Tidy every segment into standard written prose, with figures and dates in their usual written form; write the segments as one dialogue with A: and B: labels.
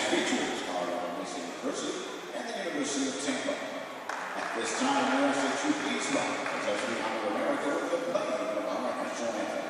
A: match features Mesa University and the University of Tampa. At this time, we ask that you please welcome as we honor America with the playing of our national anthem.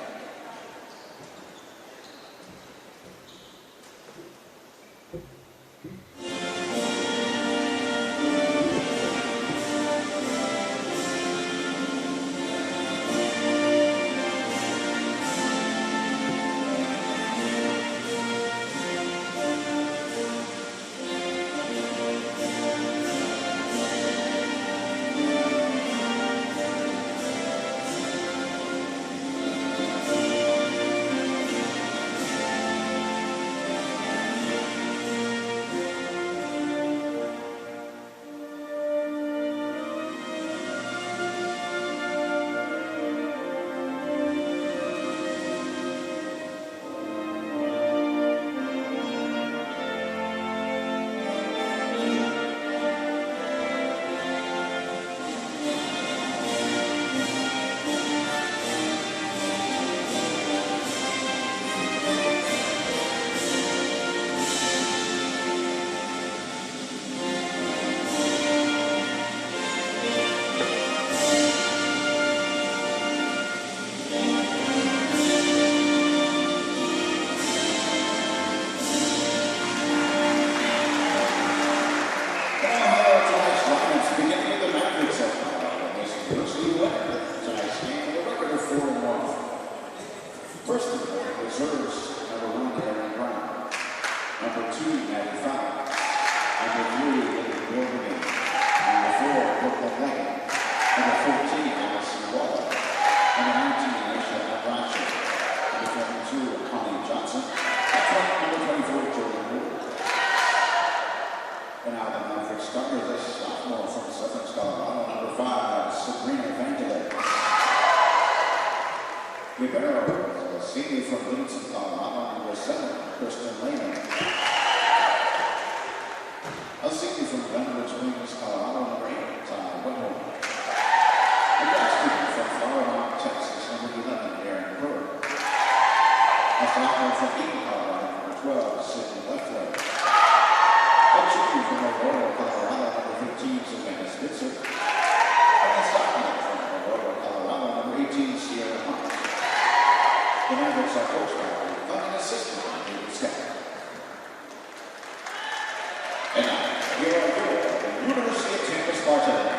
A: And now, here are your University of Tampa Spartans.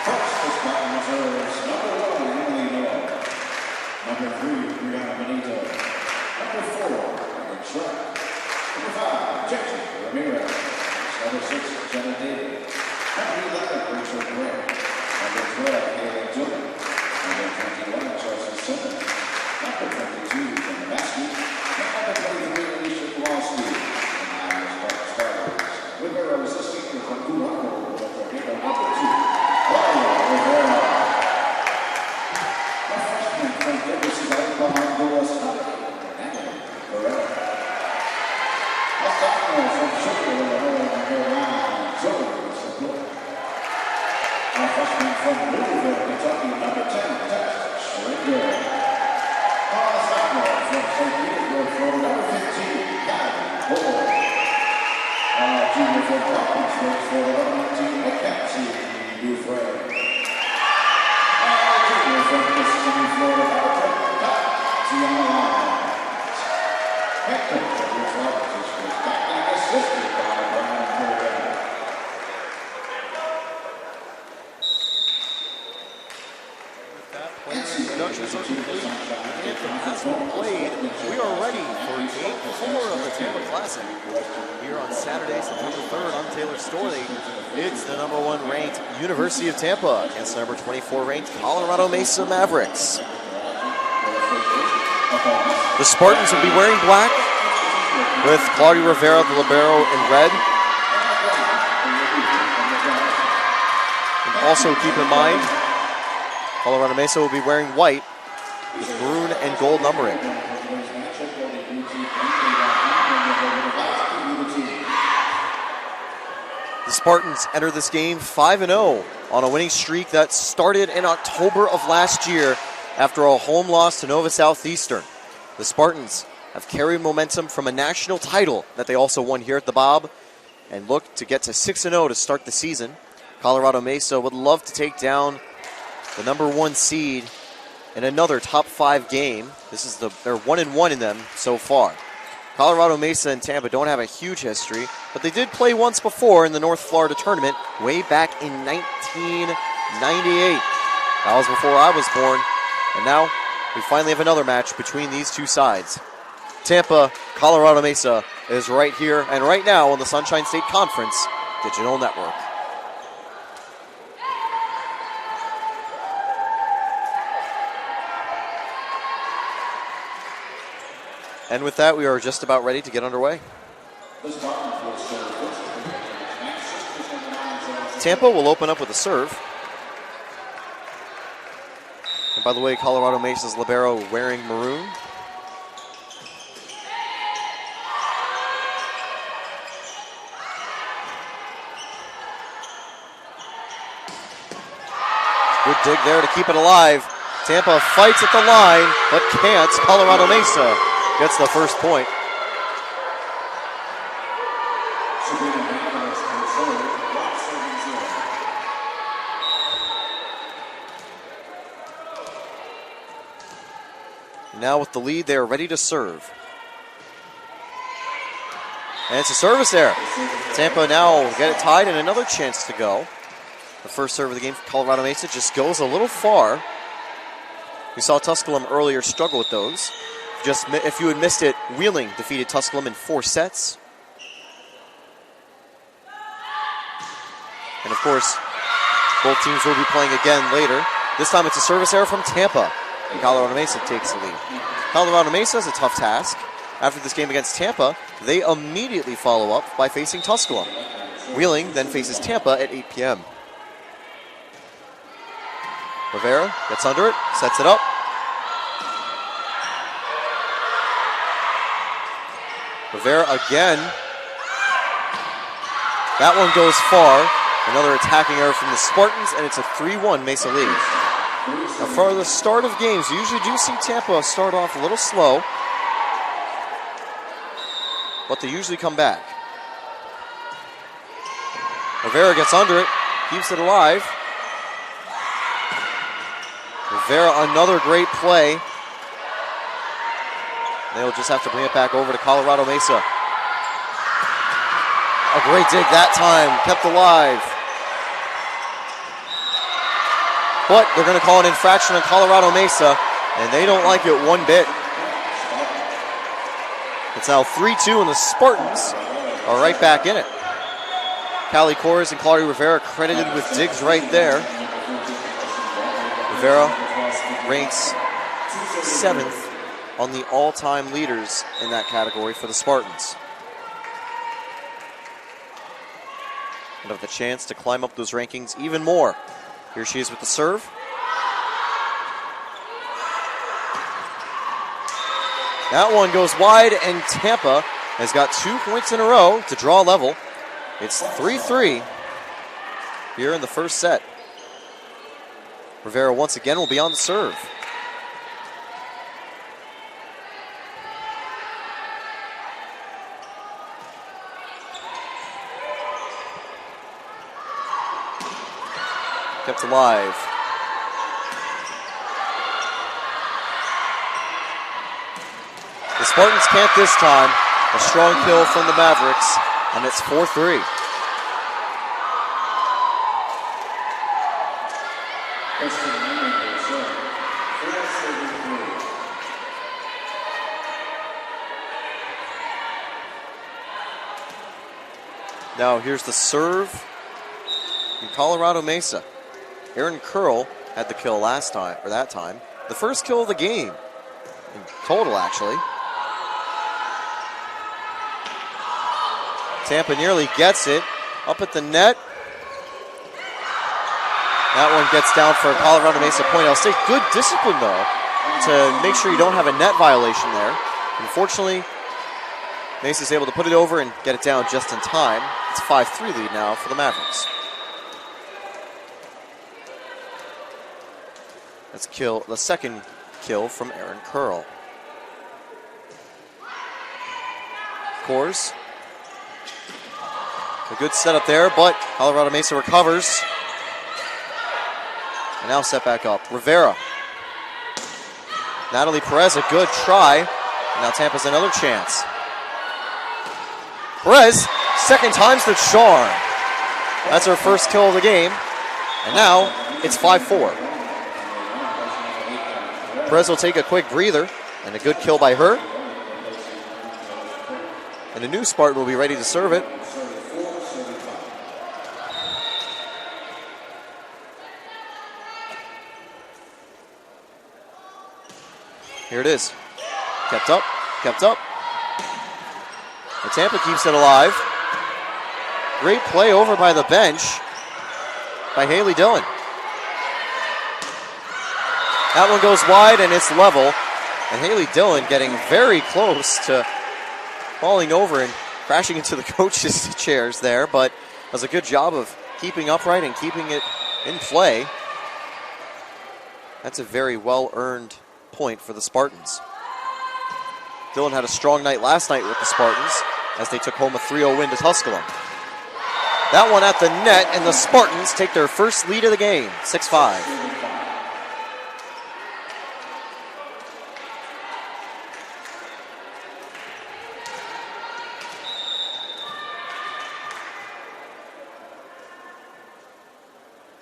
A: First, the Spartans reserves number 1, Emily Miller. Number 3, Brianna Benito. Number 4, Megan Schreck. Number 5, Jackie Ramirez. Number 6, Jenna David. Number 11, Rachel Gray. Number 12, Haley Dillon. Number 21, Chelsea Simmons. Number 22, Jenna Maskey. And number 23, Alicia Kowalski. With her resisting from Guano, number 2, Volleyball Rivera. A freshman from University of Oklahoma, Ferreira. A sophomore from Sugar, Illinois, number 9, Zoe Sapula. A freshman from Louisville, Kentucky, number 10, Tess Schrager. A sophomore from St. Petersburg, Florida, number 15, Kylie Bull. Junior from Providence, for the 11-team, Mackenzie Dufresne. Junior from Mississippi, Florida, Tiana Lyons. Head coach of the Spartans was acting assisted by Brian Correa.
B: Introductions are complete. Anthem has been played. We are ready for Game 4 of the Tampa Classic. Here on Saturday, September 3rd on Taylor Storley. It's the number 1 ranked University of Tampa against the number 24 ranked Colorado Mesa Mavericks. The Spartans will be wearing black with Claudia Rivera, the libero, in red. And also keep in mind, Colorado Mesa will be wearing white with maroon and gold numbering. The Spartans enter this game 5-0 on a winning streak that started in October of last year after a home loss to Nova Southeastern. The Spartans have carried momentum from a national title that they also won here at the Bob and look to get to 6-0 to start the season. Colorado Mesa would love to take down the number 1 seed in another top 5 game. This is they're 1-1 in them so far. Colorado Mesa and Tampa don't have a huge history, but they did play once before in the North Florida tournament way back in 1998. That was before I was born, and now we finally have another match between these two sides. Tampa, Colorado Mesa is right here and right now on the Sunshine State Conference Digital Network. And with that, we are just about ready to get underway. Tampa will open up with a serve. And by the way, Colorado Mesa's libero wearing maroon. Good dig there to keep it alive. Tampa fights at the line, but can't. Colorado Mesa gets the first point. Now with the lead, they are ready to serve. And it's a service error. Tampa now get it tied and another chance to go. The first serve of the game for Colorado Mesa just goes a little far. We saw Tusculum earlier struggle with those. If you had missed it, Wheeling defeated Tusculum in 4 sets. And of course, both teams will be playing again later. This time it's a service error from Tampa, and Colorado Mesa takes the lead. Colorado Mesa has a tough task. After this game against Tampa, they immediately follow up by facing Tusculum. Wheeling then faces Tampa at 8 p.m. Rivera gets under it, sets it up. Rivera again. That one goes far. Another attacking error from the Spartans, and it's a 3-1 Mesa lead. Now for the start of games, you usually do see Tampa start off a little slow, but they usually come back. Rivera gets under it, keeps it alive. Rivera, another great play. They'll just have to bring it back over to Colorado Mesa. A great dig that time, kept alive. But they're going to call an infraction on Colorado Mesa, and they don't like it one bit. It's now 3-2, and the Spartans are right back in it. Callie Kors and Claudia Rivera credited with digs right there. Rivera ranks 7th on the all-time leaders in that category for the Spartans. And have the chance to climb up those rankings even more. Here she is with the serve. That one goes wide, and Tampa has got 2 points in a row to draw level. It's 3-3 here in the first set. Rivera once again will be on the serve. Kept alive. The Spartans can't this time. A strong kill from the Mavericks, and it's 4-3. Now here's the serve from Colorado Mesa. Aaron Curl had the kill that time. The first kill of the game, in total actually. Tampa nearly gets it, up at the net. That one gets down for a Colorado Mesa point. I'll say good discipline though, to make sure you don't have a net violation there. Unfortunately, Mesa's able to put it over and get it down just in time. It's a 5-3 lead now for the Mavericks. That's the second kill from Aaron Curl. cores. A good setup there, but Colorado Mesa recovers. And now set back up. Rivera. Natalie Perez, a good try. And now Tampa's another chance. Perez, second time's the charm. That's her first kill of the game. And now it's 5-4. Perez will take a quick breather, and a good kill by her. And a new Spartan will be ready to serve it. Here it is. Kept up, kept up. And Tampa keeps it alive. Great play over by the bench by Haley Dillon. That one goes wide and it's level. And Haley Dillon getting very close to falling over and crashing into the coaches' chairs there, but does a good job of keeping upright and keeping it in play. That's a very well-earned point for the Spartans. Dillon had a strong night last night with the Spartans as they took home a 3-0 win to Tusculum. That one at the net, and the Spartans take their first lead of the game, 6-5.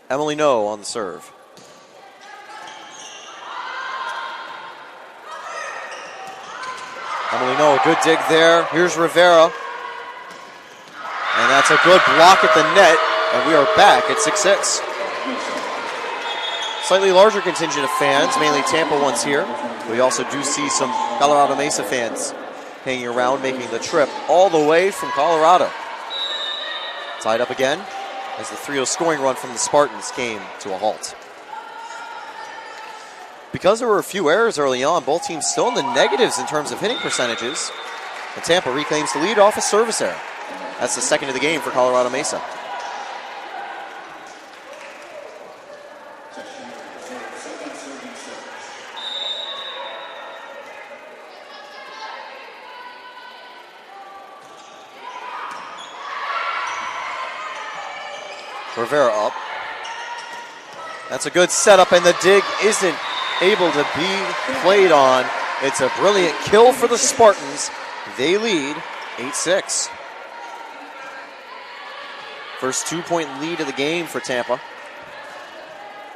B: Emily No on the serve. Emily No, a good dig there. Here's Rivera. And that's a good block at the net. And we are back at 6-6. Slightly larger contingent of fans, mainly Tampa ones here. We also do see some Colorado Mesa fans hanging around, making the trip all the way from Colorado. Tied up again as the 3-0 scoring run from the Spartans came to a halt. Because there were a few errors early on, both teams still in the negatives in terms of hitting percentages. And Tampa reclaims the lead off a service error. That's the second of the game for Colorado Mesa. Rivera up. That's a good setup, and the dig isn't able to be played on. It's a brilliant kill for the Spartans. They lead 8-6. First 2-point lead of the game for Tampa.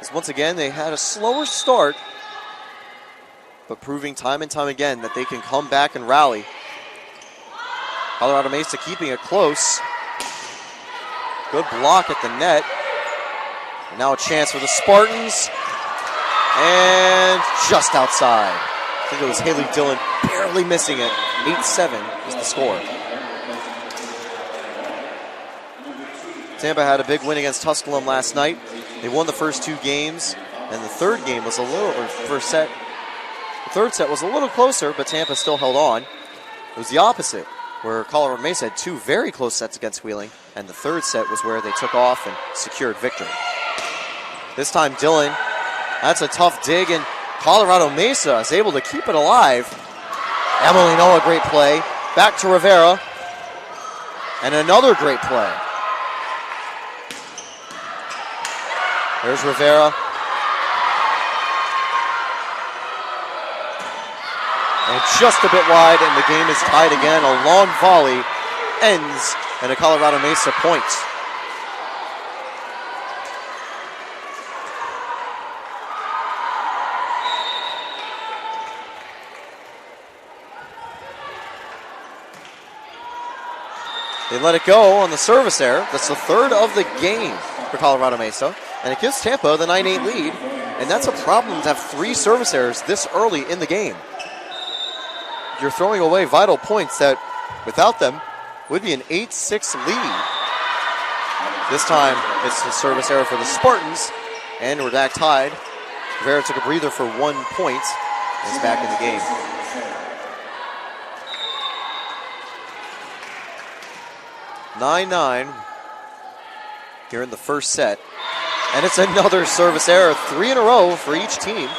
B: As once again, they had a slower start, but proving time and time again that they can come back and rally. Colorado Mesa keeping it close. Good block at the net. And now a chance for the Spartans. And just outside. I think it was Haley Dillon barely missing it. 8-7 is the score. Tampa had a big win against Tusculum last night. They won the first two games, and the third game was the third set was a little closer, but Tampa still held on. It was the opposite, where Colorado Mesa had two very close sets against Wheeling, and the third set was where they took off and secured victory. This time Dillon, that's a tough dig, and Colorado Mesa is able to keep it alive. Emily Noah, great play. Back to Rivera, and another great play. There's Rivera. And just a bit wide, and the game is tied again. A long volley ends in a Colorado Mesa point. They let it go on the service error. That's the third of the game for Colorado Mesa. And it gives Tampa the 9-8 lead. And that's a problem to have three service errors this early in the game. You're throwing away vital points that, without them, would be an 8-6 lead. This time, it's a service error for the Spartans. And we're back tied. Rivera took a breather for 1 point and is back in the game. 9-9 here in the first set. And it's another service error, 3 in a row for each team.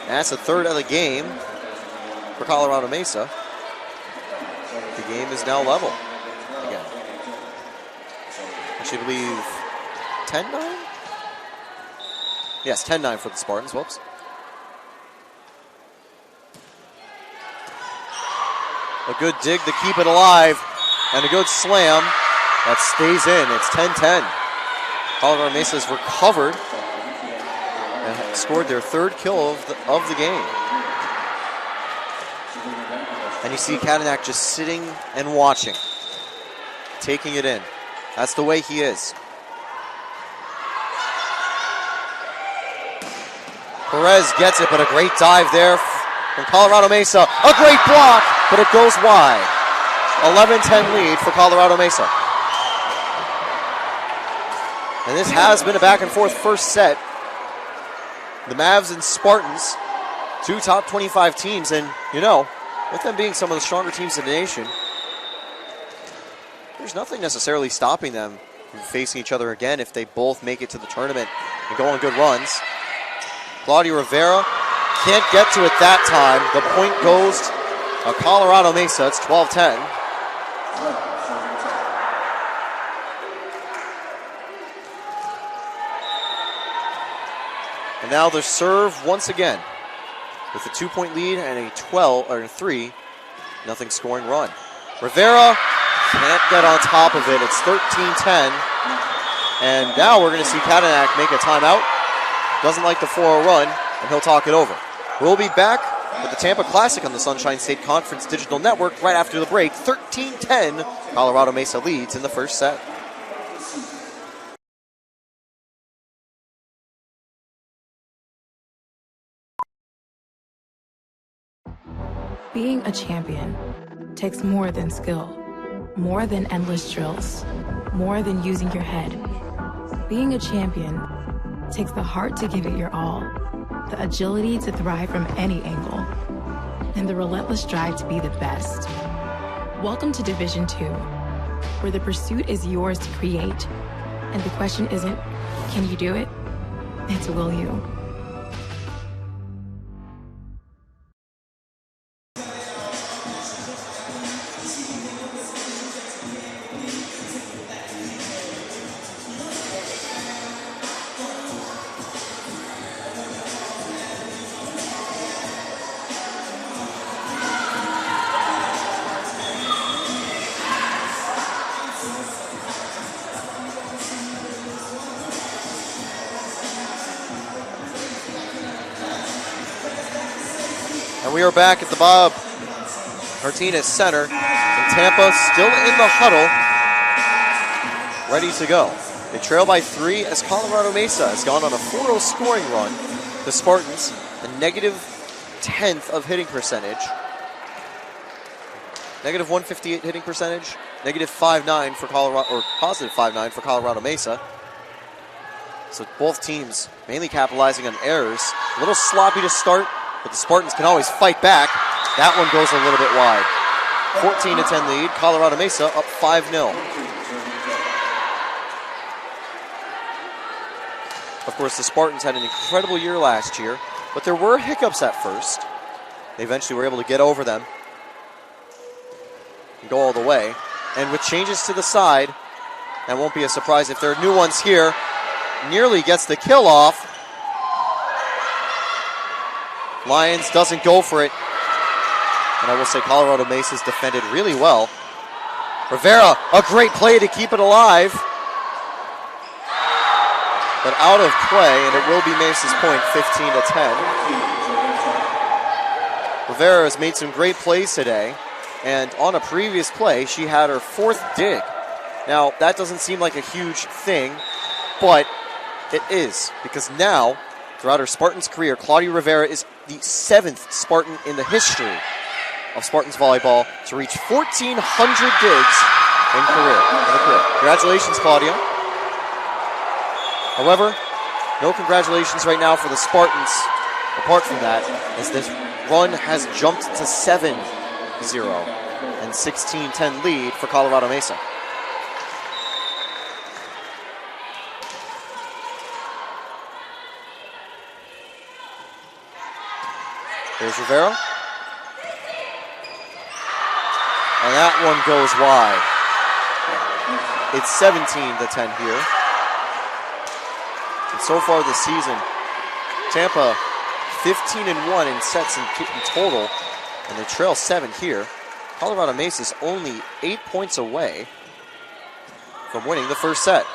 B: That's the third of the game for Colorado Mesa. The game is now level again. I should believe 10-9? Yes, 10-9 for the Spartans. Whoops. A good dig to keep it alive, and a good slam that stays in. It's 10-10. Colorado Mesa has recovered and scored their third kill of the game. And you see Kadanak just sitting and watching, taking it in. That's the way he is. Perez gets it, but a great dive there from Colorado Mesa. A great block, but it goes wide. 11-10 lead for Colorado Mesa. And this has been a back and forth first set. The Mavs and Spartans, two top 25 teams, and you know, with them being some of the stronger teams in the nation, there's nothing necessarily stopping them from facing each other again if they both make it to the tournament and go on good runs. Claudio Rivera can't get to it that time. The point goes to Colorado Mesa. It's 12-10. And now the serve once again with a 2-point lead and a 3-0 scoring run. Rivera can't get on top of it. It's 13-10. And now we're going to see Kadanak make a timeout. Doesn't like the 4-0 run, and he'll talk it over. We'll be back with the Tampa Classic on the Sunshine State Conference Digital Network right after the break. 13-10, Colorado Mesa leads in the first set.
C: Being a champion takes more than skill, more than endless drills, more than using your head. Being a champion takes the heart to give it your all, the agility to thrive from any angle, and the relentless drive to be the best. Welcome to Division II, where the pursuit is yours to create, and the question isn't, can you do it? It's, will you?
B: And we are back at the Bob Martinez Center, and Tampa still in the huddle, ready to go. They trail by 3 as Colorado Mesa has gone on a 4-0 scoring run. The Spartans, a negative 10th of hitting percentage, negative 158 hitting percentage, negative 5.9 for Colorado, or positive 5.9 for Colorado Mesa. So both teams mainly capitalizing on errors. A little sloppy to start, but the Spartans can always fight back. That one goes a little bit wide. 14-10 lead. Colorado Mesa up 5-0. Of course, the Spartans had an incredible year last year, but there were hiccups at first. They eventually were able to get over them and go all the way. And with changes to the side, that won't be a surprise if there are new ones here. Nearly gets the kill off. Lyons doesn't go for it. And I will say Colorado Mesa's defended really well. Rivera, a great play to keep it alive. But out of play, and it will be Mesa's point, 15-10. Rivera has made some great plays today. And on a previous play, she had her 4th dig. Now, that doesn't seem like a huge thing, but it is. Because now, throughout her Spartans career, Claudia Rivera is the 7th Spartan in the history of Spartans volleyball to reach 1,400 digs in career. Congratulations, Claudia. However, no congratulations right now for the Spartans, apart from that, as this run has jumped to 7-0 and 16-10 lead for Colorado Mesa. There's Rivera. And that one goes wide. It's 17-10 here. And so far this season, Tampa 15-1 in sets in total, and they trail 7 here. Colorado Mesa's only 8 points away from winning the first set.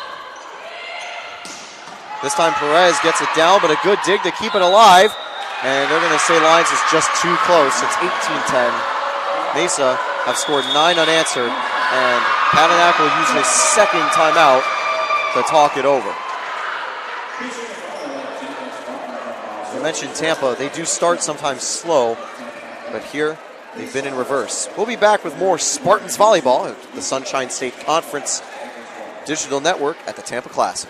B: This time Perez gets it down, but a good dig to keep it alive. And they're going to say lines is just too close. It's 18-10. Mesa have scored 9 unanswered, and Pananak will use his second timeout to talk it over. As I mentioned, Tampa, they do start sometimes slow, but here they've been in reverse. We'll be back with more Spartans volleyball at the Sunshine State Conference Digital Network at the Tampa Classic.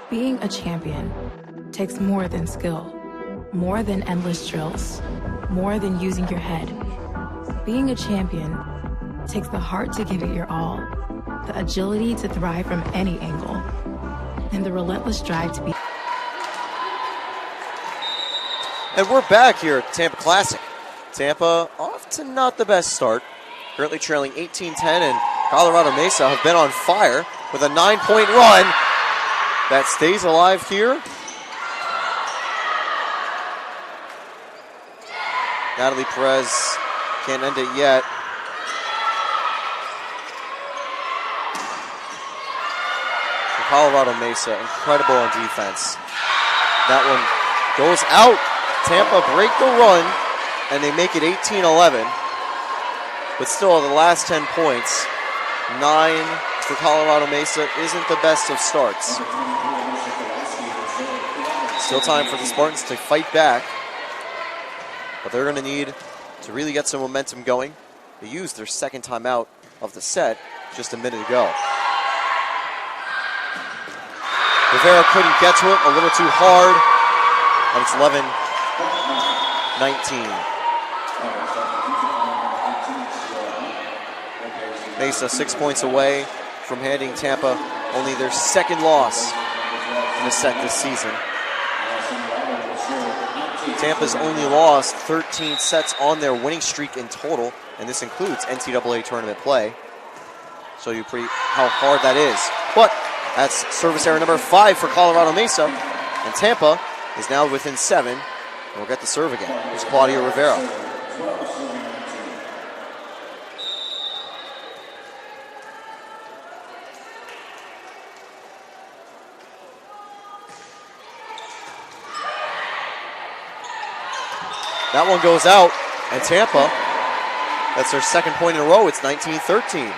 C: Being a champion takes more than skill, more than endless drills, more than using your head. Being a champion takes the heart to give it your all, the agility to thrive from any angle, and the relentless drive to be.
B: And we're back here at the Tampa Classic. Tampa off to not the best start, currently trailing 18-10, and Colorado Mesa have been on fire with a 9-point run that stays alive here. Natalie Perez can't end it yet. And Colorado Mesa, incredible on defense. That one goes out. Tampa break the run, and they make it 18-11. But still, the last 10 points, 9 for Colorado Mesa isn't the best of starts. Still time for the Spartans to fight back, but they're going to need to really get some momentum going. They used their second timeout of the set just a minute ago. Rivera couldn't get to it, a little too hard, and it's 11-19. Mesa 6 points away from handing Tampa only their second loss in a set this season. Tampa's only lost 13 sets on their winning streak in total, and this includes NCAA tournament play. Show you how hard that is. But that's service error number 5 for Colorado Mesa, and Tampa is now within 7, and we'll get the serve again. Here's Claudia Rivera. That one goes out, and Tampa, that's their second point in a row. It's 19-13.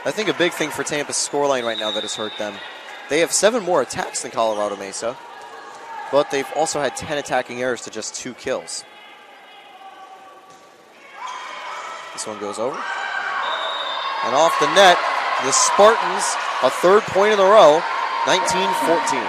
B: I think a big thing for Tampa's scoreline right now that has hurt them, they have 7 more attacks than Colorado Mesa, but they've also had 10 attacking errors to just 2 kills. This one goes over. And off the net, the Spartans, a 3rd point in a row, 19-14.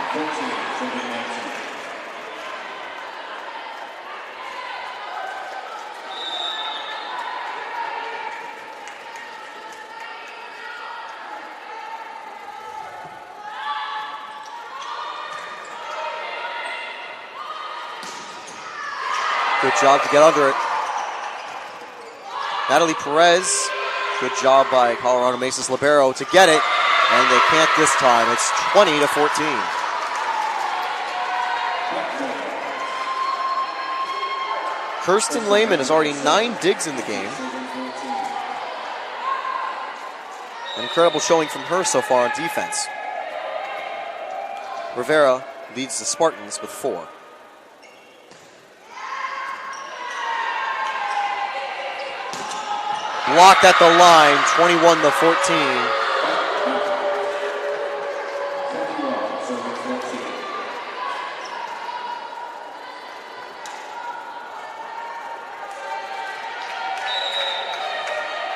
B: Good job to get under it. Natalie Perez, good job by Colorado Mesa's libero to get it, and they can't this time. It's 20-14. Kirsten Lehman has already 9 digs in the game. An incredible showing from her so far on defense. Rivera leads the Spartans with 4. Blocked at the line, 21-14.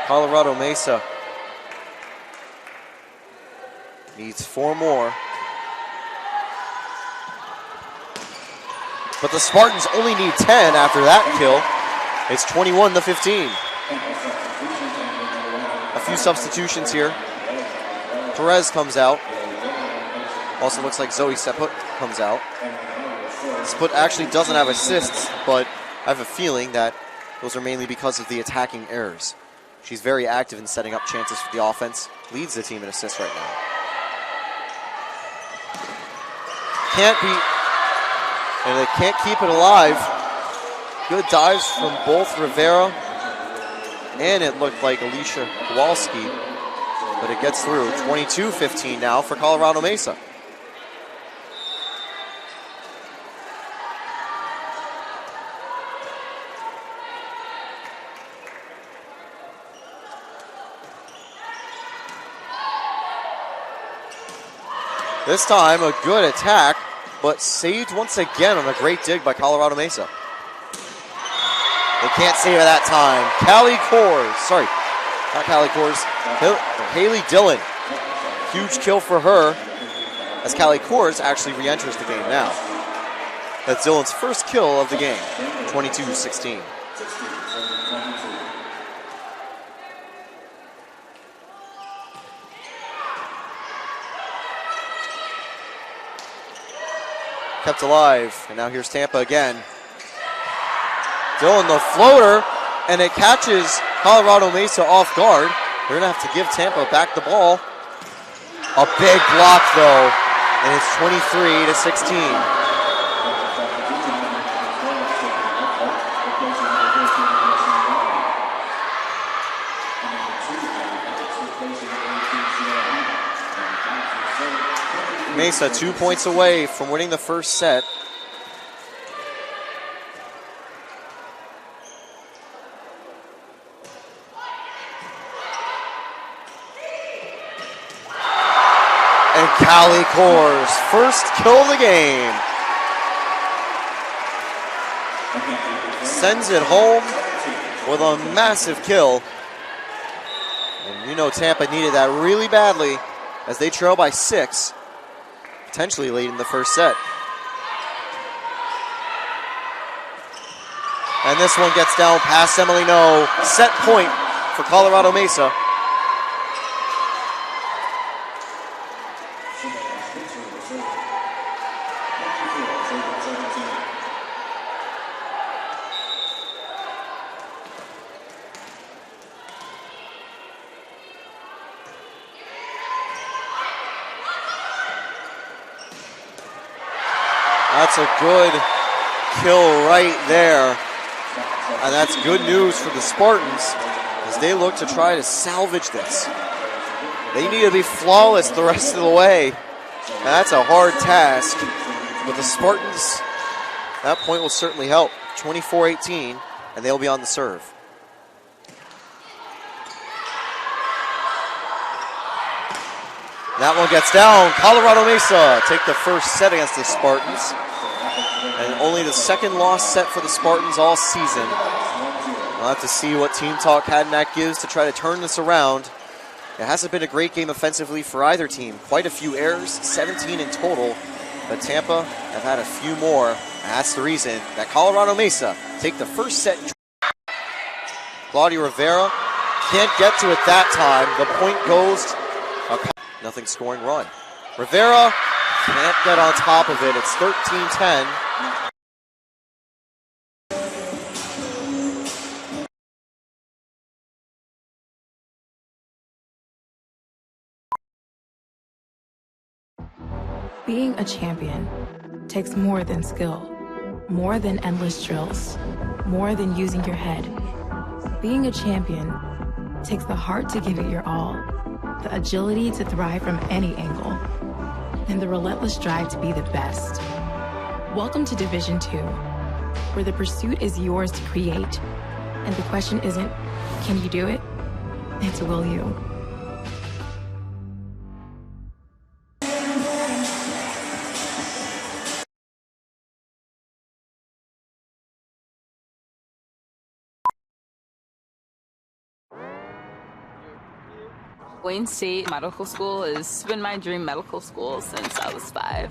B: Colorado Mesa needs 4 more. But the Spartans only need 10 after that kill. It's 21-15. A few substitutions here. Perez comes out. Also looks like Zoe Seput comes out. Seput actually doesn't have assists, but I have a feeling that those are mainly because of the attacking errors. She's very active in setting up chances for the offense. Leads the team in assists right now. And they can't keep it alive. Good dives from both Rivera and it looked like Alicia Kowalski, but it gets through. 22-15 now for Colorado Mesa. This time a good attack, but saved once again on a great dig by Colorado Mesa. They can't save it that time. Haley Dillon. Huge kill for her as Callie Kors actually re-enters the game now. That's Dillon's first kill of the game, 22-16. Kept alive, and now here's Tampa again. Dillon the floater, and it catches Colorado Mesa off guard. They're gonna have to give Tampa back the ball. A big block though, and it's 23-16. Mesa 2 points away from winning the first set. And Callie Kors, first kill of the game. Sends it home with a massive kill. And you know Tampa needed that really badly as they trail by 6. Potentially late in the first set. And this one gets down past Emily No. Set point for Colorado Mesa. That's a good kill right there. And that's good news for the Spartans as they look to try to salvage this. They need to be flawless the rest of the way. And that's a hard task. But the Spartans, that point will certainly help. 24-18, and they'll be on the serve. That one gets down. Colorado Mesa take the first set against the Spartans. And only the second lost set for the Spartans all season. We'll have to see what Team Talk Hadnack gives to try to turn this around. It hasn't been a great game offensively for either team. Quite a few errors, 17 in total. But Tampa have had a few more. And that's the reason that Colorado Mesa take the first set. Claudia Rivera can't get to it that time. The point goes to nothing scoring run. Rivera can't get on top of it. It's 13-10.
C: Being a champion takes more than skill, more than endless drills, more than using your head. Being a champion takes the heart to give it your all, the agility to thrive from any angle, and the relentless drive to be the best. Welcome to Division 2, where the pursuit is yours to create, and the question isn't, can you do it? It's will you?
D: Wayne State Medical School has been my dream medical school since I was 5.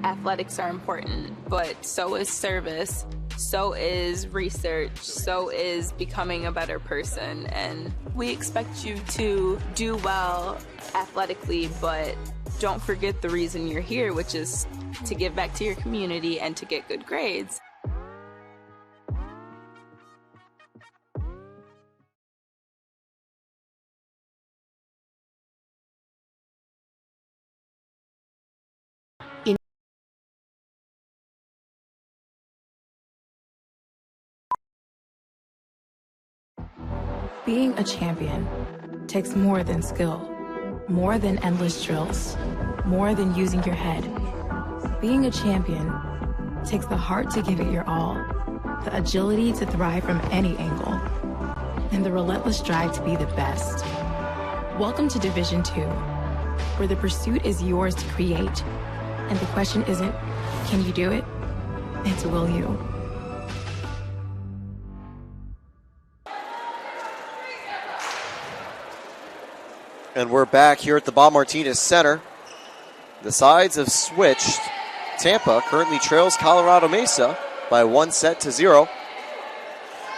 D: athletics are important, but so is service, so is research, so is becoming a better person. And we expect you to do well athletically, but don't forget the reason you're here, which is to give back to your community and to get good grades.
C: Being a champion takes more than skill, more than endless drills, more than using your head. Being a champion takes the heart to give it your all, the agility to thrive from any angle, and the relentless drive to be the best. Welcome to Division 2, where the pursuit is yours to create, and the question isn't, can you do it? It's, will you?
B: And we're back here at the Bob Martinez Center. The sides have switched. Tampa currently trails Colorado Mesa by 1-0.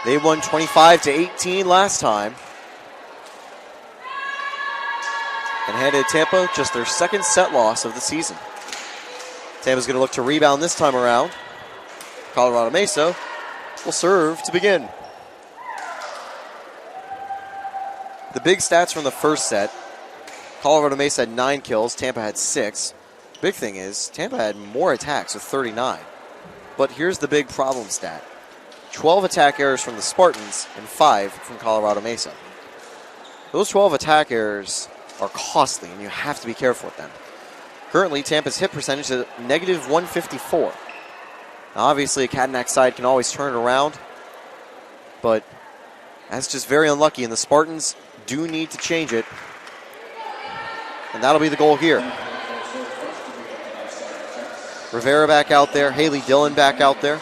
B: They won 25-18 last time. And handed Tampa just their second set loss of the season. Tampa's going to look to rebound this time around. Colorado Mesa will serve to begin. The big stats from the first set. Colorado Mesa had 9 kills, Tampa had 6. Big thing is, Tampa had more attacks with 39. But here's the big problem stat. 12 attack errors from the Spartans and 5 from Colorado Mesa. Those 12 attack errors are costly, and you have to be careful with them. Currently, Tampa's hit percentage is at negative 154. Now, obviously, a Cadenac side can always turn it around, but that's just very unlucky, and the Spartans do need to change it. And that'll be the goal here. Rivera back out there. Haley Dillon back out there.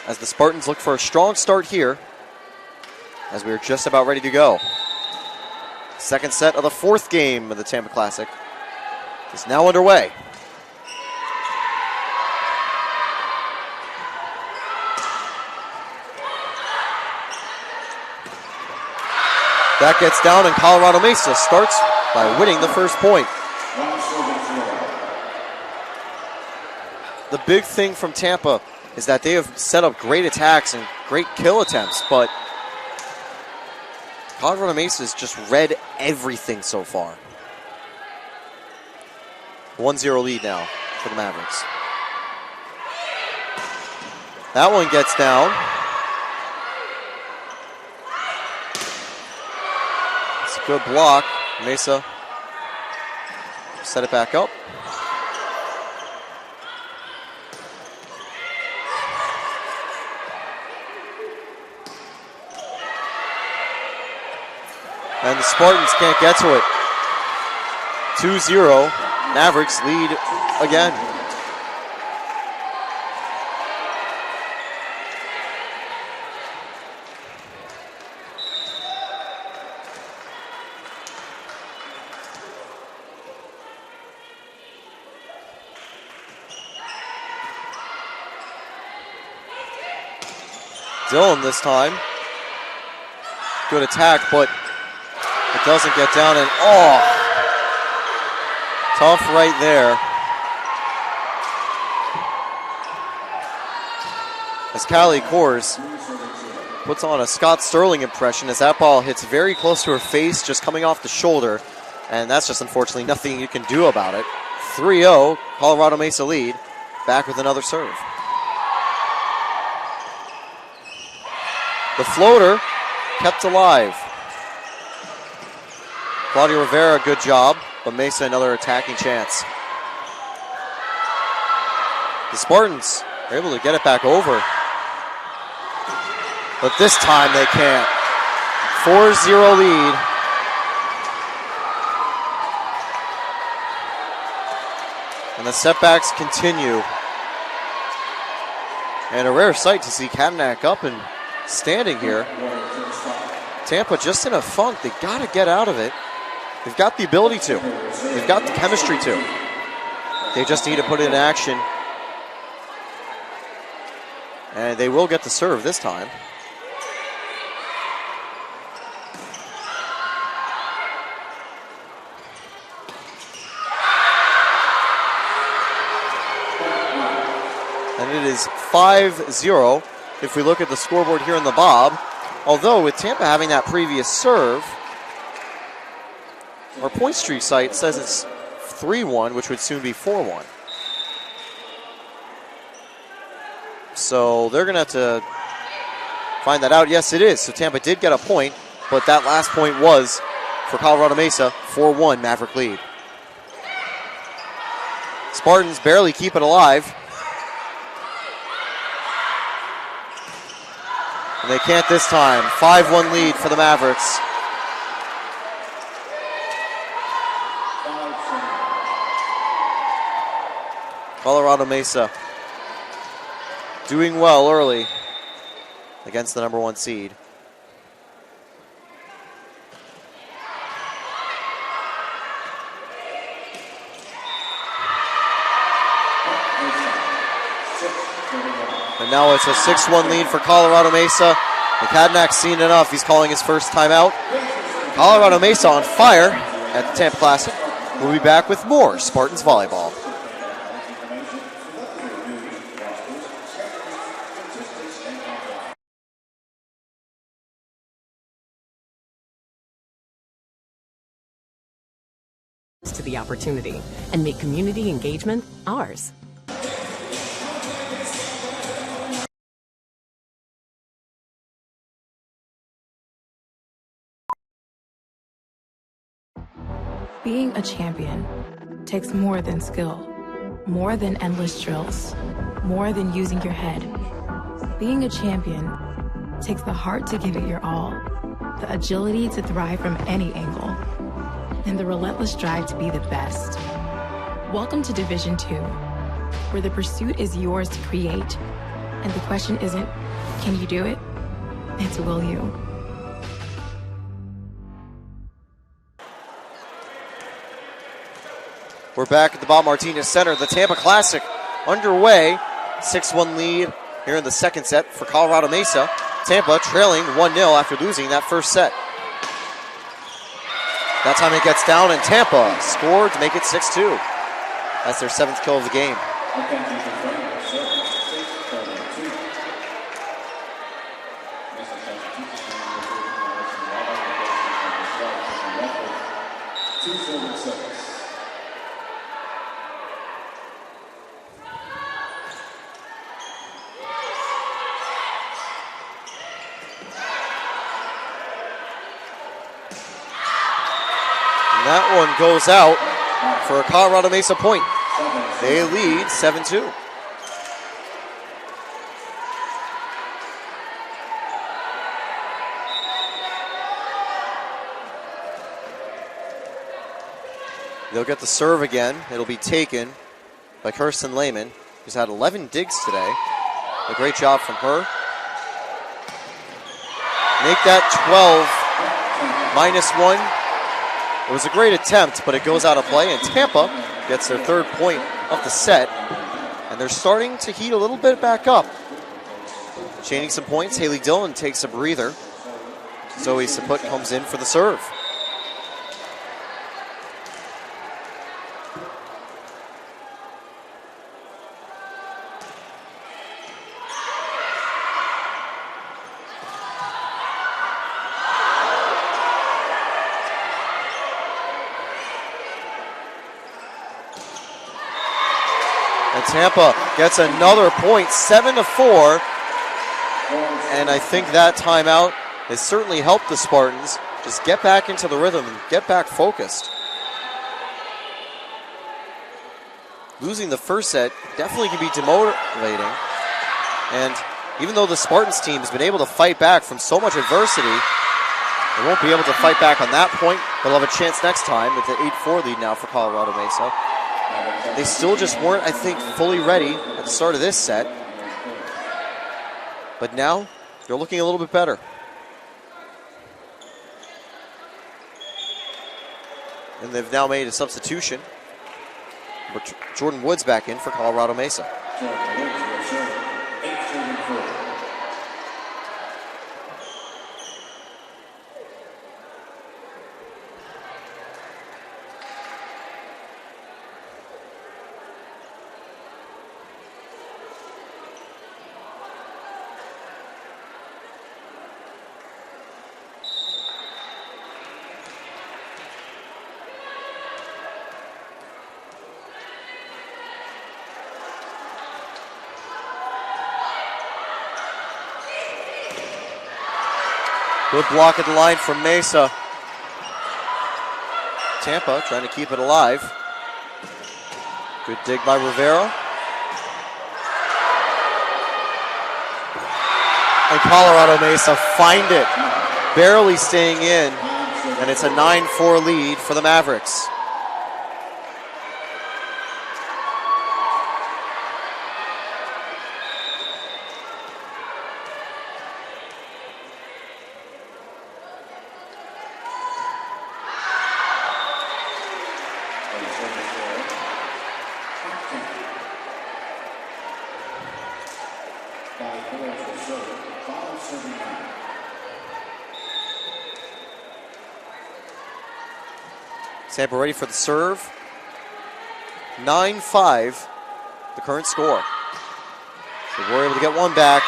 B: As the Spartans look for a strong start here, as we're just about ready to go. Second set of the fourth game of the Tampa Classic is now underway. That gets down, and Colorado Mesa starts by winning the first point. The big thing from Tampa is that they have set up great attacks and great kill attempts, but Colorado Mesa has just read everything so far. 1-0 lead now for the Mavericks. That one gets down. Good block. Mesa set it back up. And the Spartans can't get to it. 2-0. Mavericks lead again. Dillon this time. Good attack, but it doesn't get down, and tough right there. As Callie Kors puts on a Scott Sterling impression as that ball hits very close to her face, just coming off the shoulder, and that's just unfortunately nothing you can do about it. 3-0, Colorado Mesa lead, back with another serve. The floater kept alive. Claudia Rivera, good job, but Mesa another attacking chance. The Spartans are able to get it back over, but this time they can't. 4-0 lead. And the setbacks continue. And a rare sight to see Cadenac up and standing here. Tampa just in a funk. They got to get out of it. They've got the ability to. They've got the chemistry to. They just need to put it in action. And they will get the serve this time. And it is 5-0 if we look at the scoreboard here in the Bob. Although with Tampa having that previous serve, our point streak site says it's 3-1, which would soon be 4-1. So they're going to have to find that out. Yes, it is. So Tampa did get a point, but that last point was for Colorado Mesa, 4-1 Maverick lead. Spartans barely keep it alive. And they can't this time. 5-1 lead for the Mavericks. Colorado Mesa doing well early against the number 1 seed. And now it's a 6-1 lead for Colorado Mesa. McCadnack's seen enough. He's calling his first timeout. Colorado Mesa on fire at the Tampa Classic. We'll be back with more Spartans volleyball.
E: To the opportunity and make community engagement ours.
C: Being a champion takes more than skill, more than endless drills, more than using your head. Being a champion takes the heart to give it your all, the agility to thrive from any angle, and the relentless drive to be the best. Welcome to Division 2, where the pursuit is yours to create, and the question isn't, can you do it? It's will you?
B: We're back at the Bob Martinez Center. The Tampa Classic underway. 6-1 lead here in the second set for Colorado Mesa. Tampa trailing 1-0 after losing that first set. That time it gets down, and Tampa scored to make it 6-2. That's their 7th kill of the game. That one goes out for a Colorado Mesa point. They lead 7-2. They'll get the serve again. It'll be taken by Kirsten Lehman, who's had 11 digs today. A great job from her. Make that 12 -1. It was a great attempt, but it goes out of play, and Tampa gets their 3rd point of the set, and they're starting to heat a little bit back up. Chaining some points, Haley Dillon takes a breather. Zoe Saput comes in for the serve. And Tampa gets another point, 7-4. And I think that timeout has certainly helped the Spartans just get back into the rhythm and get back focused. Losing the first set definitely can be demotivating. And even though the Spartans team has been able to fight back from so much adversity, they won't be able to fight back on that point. They'll have a chance next time with the 8-4 lead now for Colorado Mesa. They still just weren't, I think, fully ready at the start of this set. But now, they're looking a little bit better. And they've now made a substitution. Jordan Woods back in for Colorado Mesa. Good block at the line from Mesa. Tampa trying to keep it alive. Good dig by Rivera. And Colorado Mesa find it. Barely staying in. And it's a 9-4 lead for the Mavericks. Tampa ready for the serve. 9-5, the current score. They were able to get one back,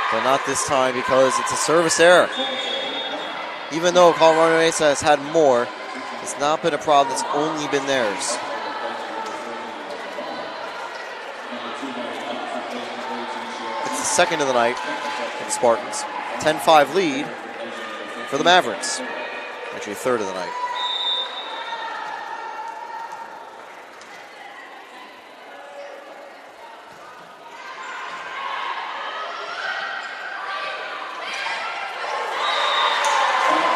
B: but not this time because it's a service error. Even though Colorado Mesa has had more, it's not been a problem that's only been theirs. It's the second of the night for the Spartans. 10-5 lead for the Mavericks. Actually, third of the night.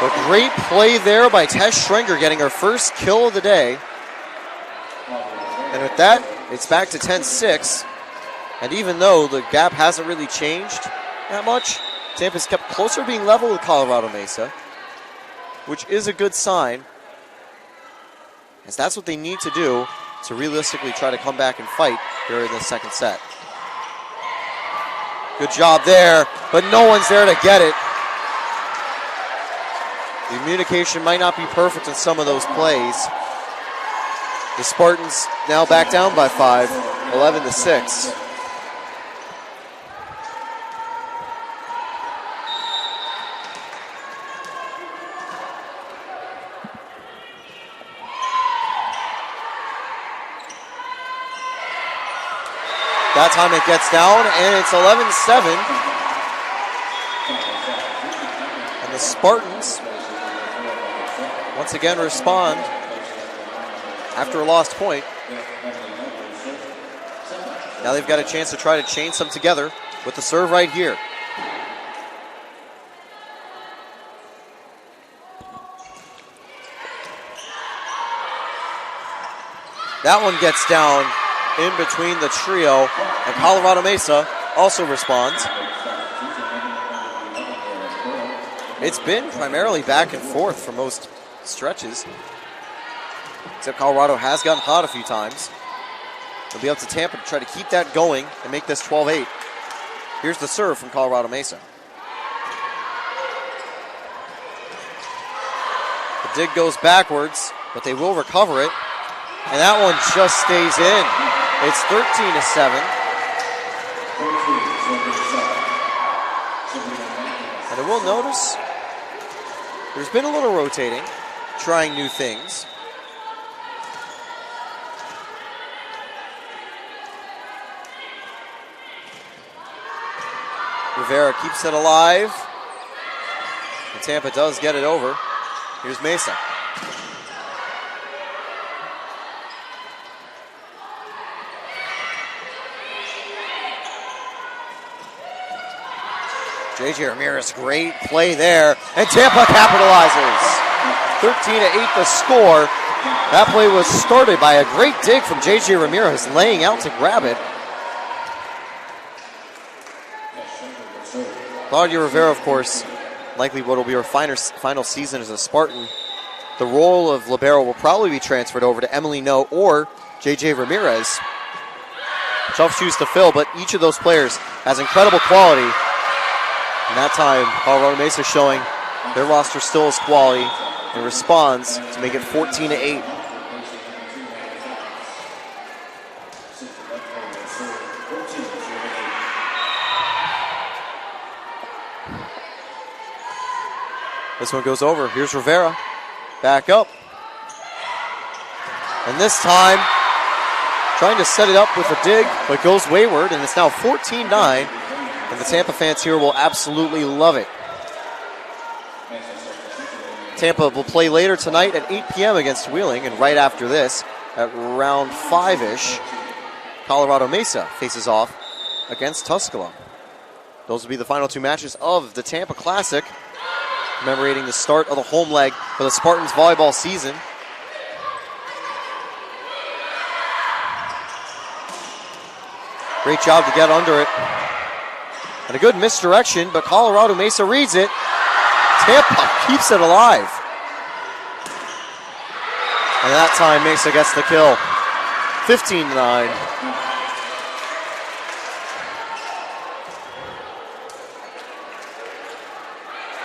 B: A great play there by Tess Schrenger, getting her first kill of the day. And with that, it's back to 10-6. And even though the gap hasn't really changed that much, Tampa's kept closer to being level with Colorado Mesa, which is a good sign, as that's what they need to do to realistically try to come back and fight here in the second set. Good job there, but no one's there to get it. The communication might not be perfect in some of those plays. The Spartans now back down by 5, 11-6. That time it gets down, and it's 11-7. And the Spartans once again respond after a lost point. Now they've got a chance to try to chain some together with the serve right here. That one gets down in between the trio, and Colorado Mesa also responds. It's been primarily back and forth for most stretches, except Colorado has gotten hot a few times. It'll be up to Tampa to try to keep that going and make this 12-8. Here's the serve from Colorado Mesa. The dig goes backwards, but they will recover it, and that one just stays in. It's 13-7. And I will notice there's been a little rotating, trying new things. Rivera keeps it alive. And Tampa does get it over. Here's Mesa. J.J. Ramirez, great play there. And Tampa capitalizes. 13-8 the score. That play was started by a great dig from J.J. Ramirez, laying out to grab it. Claudia Rivera, of course, likely what will be her final season as a Spartan. the role of libero will probably be transferred over to Emily No or JJ Ramirez. Tough shoes to fill, but each of those players has incredible quality. And that time, Colorado Mesa showing their roster still has quality and responds to make it 14-8. This one goes over. Here's Rivera. Back up. And this time, trying to set it up with a dig, but goes wayward, and it's now 14-9. And the Tampa fans here will absolutely love it. Tampa will play later tonight at 8 p.m. against Wheeling, and right after this, at around 5-ish, Colorado Mesa faces off against Tusculum. Those will be the final two matches of the Tampa Classic, commemorating the start of the home leg for the Spartans volleyball season. Great job to get under it. And a good misdirection, but Colorado Mesa reads it. Tampa keeps it alive. And that time Mesa gets the kill. 15-9.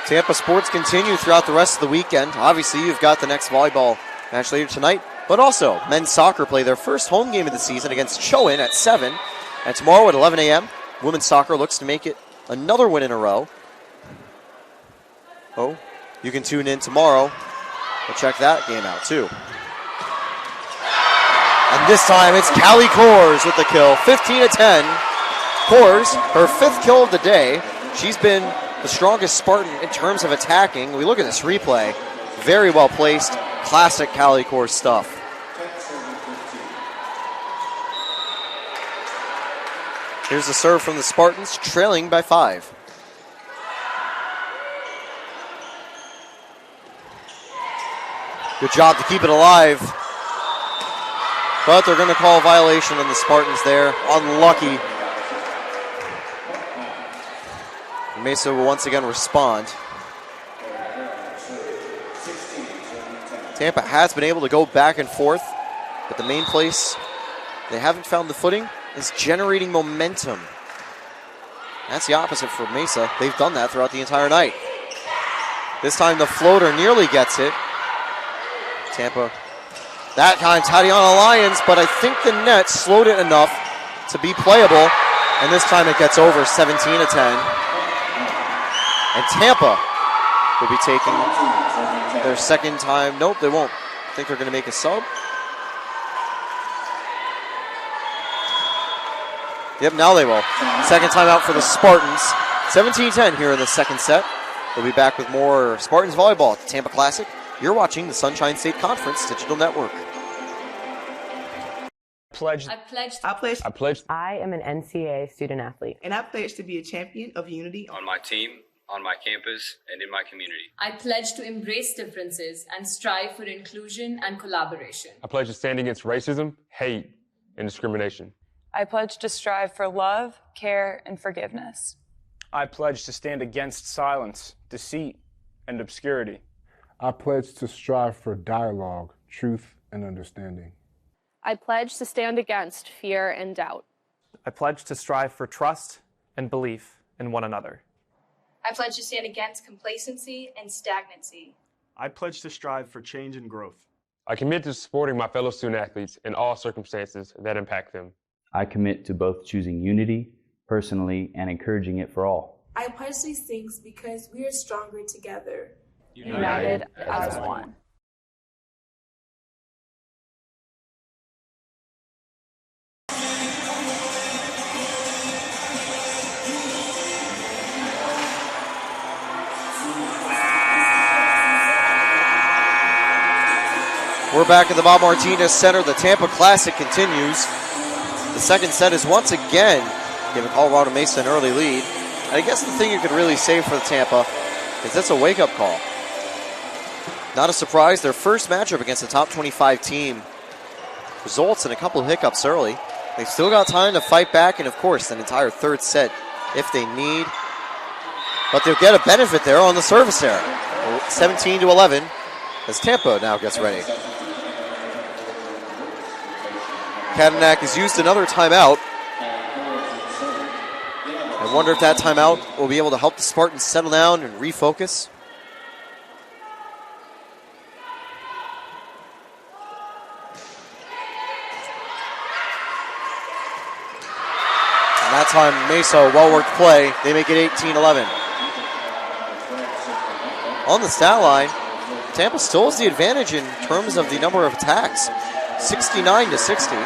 B: Tampa sports continue throughout the rest of the weekend. Obviously, you've got the next volleyball match later tonight, but also men's soccer play their first home game of the season against Chowan at 7. And tomorrow at 11 a.m., women's soccer looks to make it another win in a row. Oh, you can tune in tomorrow. We'll check that game out too. And this time it's Callie Kors with the kill, 15-10. Kors, her 5th kill of the day. She's been the strongest Spartan in terms of attacking. We look at this replay. Very well placed, classic Callie Kors stuff. Here's the serve from the Spartans, trailing by 5. Good job to keep it alive. But they're going to call a violation on the Spartans there. Unlucky. Mesa will once again respond. Tampa has been able to go back and forth, but the main place they haven't found the footing is generating momentum. That's the opposite for Mesa. They've done that throughout the entire night. This time the floater nearly gets it. Tampa, that time Tatiana Lyons, but I think the net slowed it enough to be playable. And this time it gets over 17-10. And Tampa will be taking their second time. Nope, they won't. I think they're going to make a sub. Yep, now they will. Second time out for the Spartans. 17-10 here in the second set. We'll be back with more Spartans volleyball at the Tampa Classic. You're watching the Sunshine State Conference Digital Network.
F: I am an NCAA student athlete.
G: And I pledge to be a champion of unity
H: on my team, on my campus, and in my community.
I: I pledge to embrace differences and strive for inclusion and collaboration.
J: I pledge to stand against racism, hate, and discrimination.
K: I pledge to strive for love, care, and forgiveness.
L: I pledge to stand against silence, deceit, and obscurity.
M: I pledge to strive for dialogue, truth, and understanding.
N: I pledge to stand against fear and doubt.
O: I pledge to strive for trust and belief in one another.
P: I pledge to stand against complacency and stagnancy.
Q: I pledge to strive for change and growth.
J: I commit to supporting my fellow student athletes in all circumstances that impact them.
R: I commit to both choosing unity personally and encouraging it for all.
S: I pledge these things because we are stronger together.
K: United as one.
B: We're back at the Bob Martinez Center. The Tampa Classic continues. The second set is once again giving Colorado Mesa an early lead. And I guess the thing you could really say for the Tampa is that's a wake-up call. Not a surprise, their first matchup against a top 25 team results in a couple of hiccups early. They've still got time to fight back, and of course, an entire third set if they need. But they'll get a benefit there on the service error. 17-11. as Tampa now gets ready. Kadanak has used another timeout. I wonder if that timeout will be able to help the Spartans settle down and refocus. And that time, Mesa, well-worked play. They make it 18-11. On the stat line, Tampa still has the advantage in terms of the number of attacks, 69-60.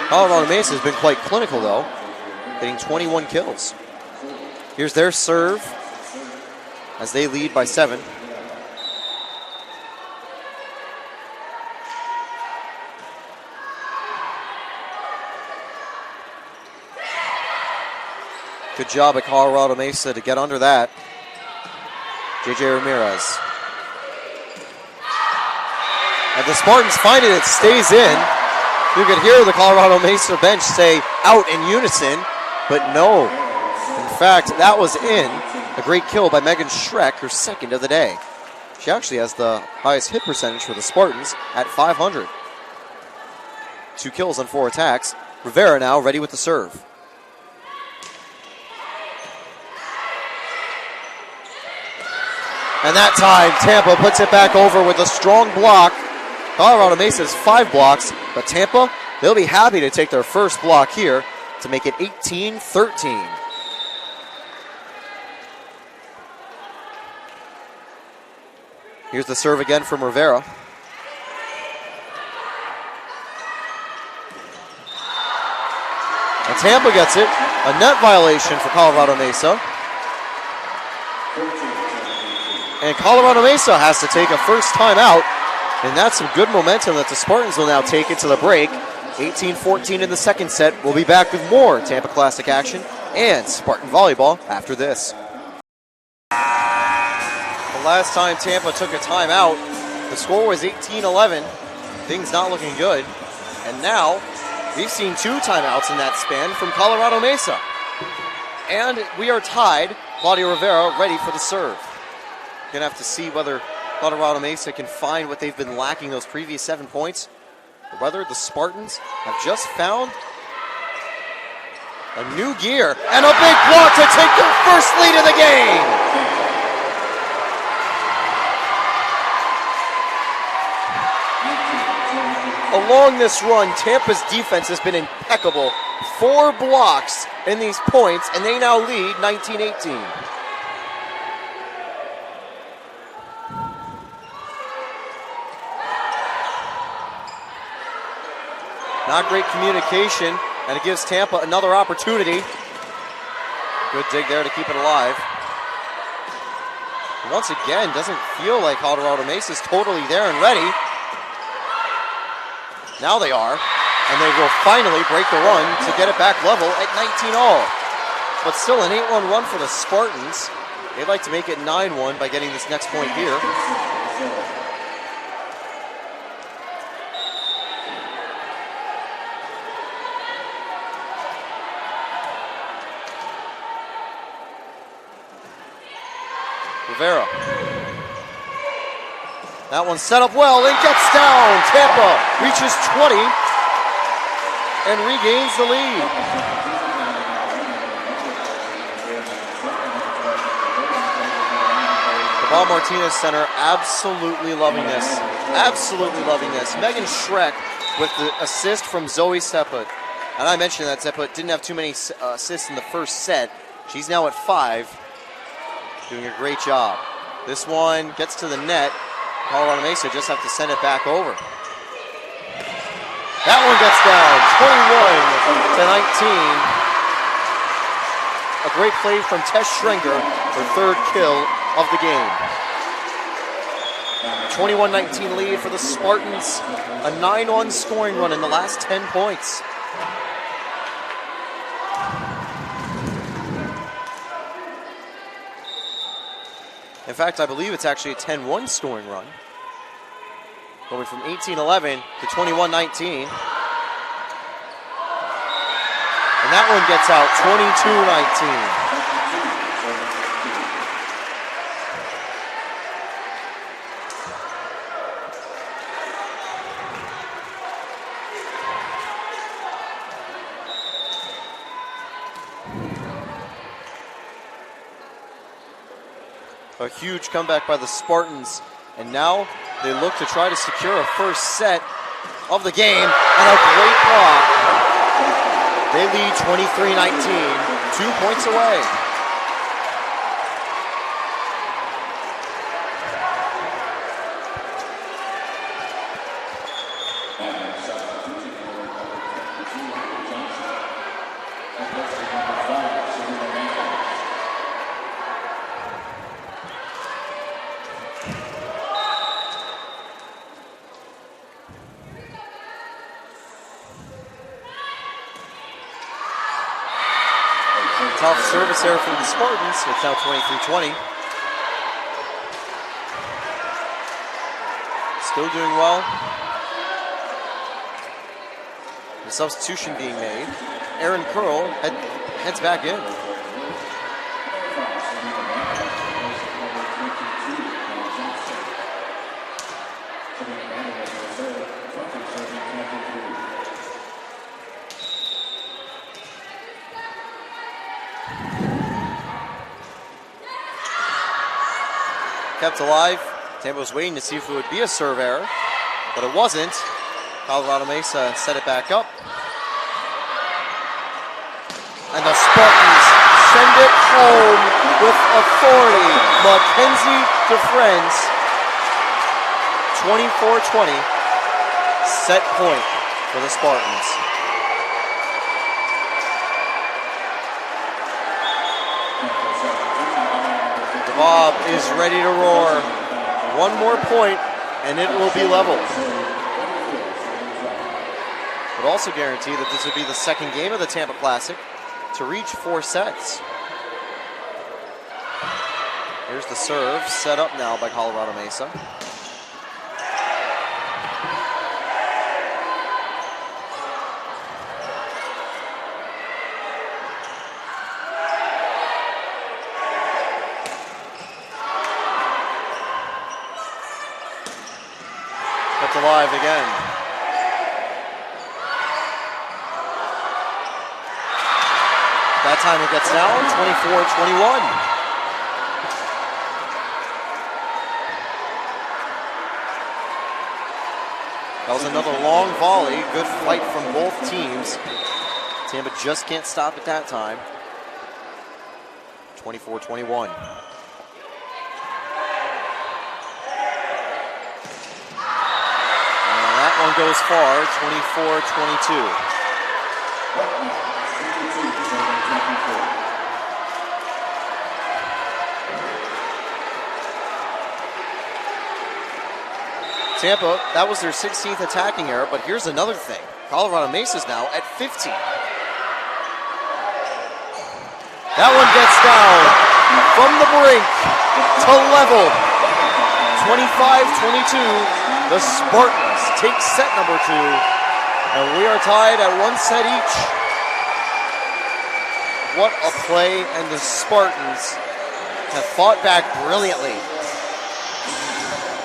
B: Colorado Mesa has been quite clinical, though, getting 21 kills. Here's their serve as they lead by 7. Good job at Colorado Mesa to get under that. JJ Ramirez. And the Spartans find it, it stays in. You could hear the Colorado Mesa bench say out in unison, but no. In fact, that was in. A great kill by Megan Schreck, her second of the day. She actually has the highest hit percentage for the Spartans at 500. 2 kills on 4 attacks. Rivera now ready with the serve. And that time, Tampa puts it back over with a strong block. Colorado Mesa has 5 blocks, but Tampa, they'll be happy to take their first block here to make it 18-13. Here's the serve again from Rivera. And Tampa gets it. A net violation for Colorado Mesa. And Colorado Mesa has to take a first timeout. And that's some good momentum that the Spartans will now take into the break. 18-14 in the second set. We'll be back with more Tampa Classic action and Spartan Volleyball after this. The last time Tampa took a timeout, the score was 18-11. Things not looking good. And now, we've seen 2 timeouts in that span from Colorado Mesa. And we are tied. Claudia Rivera ready for the serve. Gonna have to see whether Colorado Mesa can find what they've been lacking those previous 7 points, or whether the Spartans have just found a new gear and a big block to take their first lead of the game. Along this run, Tampa's defense has been impeccable. 4 blocks in these points, and they now lead 19-18. Not great communication, and it gives Tampa another opportunity. Good dig there to keep it alive. Once again, doesn't feel like Colorado Mesa is totally there and ready. Now they are, and they will finally break the run to get it back level at 19-all. But still an 8-1 run for the Spartans. They'd like to make it 9-1 by getting this next point here. Rivera. That one set up well and gets down. Tampa reaches 20 and regains the lead. The Bob Martinez Center absolutely loving this. Absolutely loving this. Megan Schreck with the assist from Zoe Seput. And I mentioned that Seput didn't have too many assists in the first set. She's now at 5. Doing a great job. This one gets to the net. Colorado Mesa just have to send it back over. That one gets down, 21-19. A great play from Tess Schrenger, her 3rd kill of the game. 21-19 lead for the Spartans. A 9-1 scoring run in the last 10 points. In fact, I believe it's actually a 10-1 scoring run. Going from 18-11 to 21-19. And that one gets out 22-19. A huge comeback by the Spartans, and now they look to try to secure a first set of the game, and a great block. They lead 23-19, 2 points away. Tough service error from the Spartans. It's now 23-20. Still doing well. The substitution being made. Aaron Curl heads back in. Kept alive. Tampa was waiting to see if it would be a serve error, but it wasn't. Colorado Mesa set it back up. And the Spartans send it home with authority. Mackenzie DeFriends, 24-20, set point for the Spartans. Bob is ready to roar. One more point, and it will be level. Would also guarantee that this would be the second game of the Tampa Classic to reach 4 sets. Here's the serve, set up now by Colorado Mesa. Alive again. That time it gets down, 24-21. That was another long volley. Good fight from both teams. Tampa just can't stop at that time. 24-21. One goes far, 24-22. Tampa, that was their 16th attacking error, but here's another thing. Colorado Mesa's now at 15. That one gets down from the brink to level. 25-22. The Spartans take set number 2, and we are tied at 1 set each. What a play, and the Spartans have fought back brilliantly.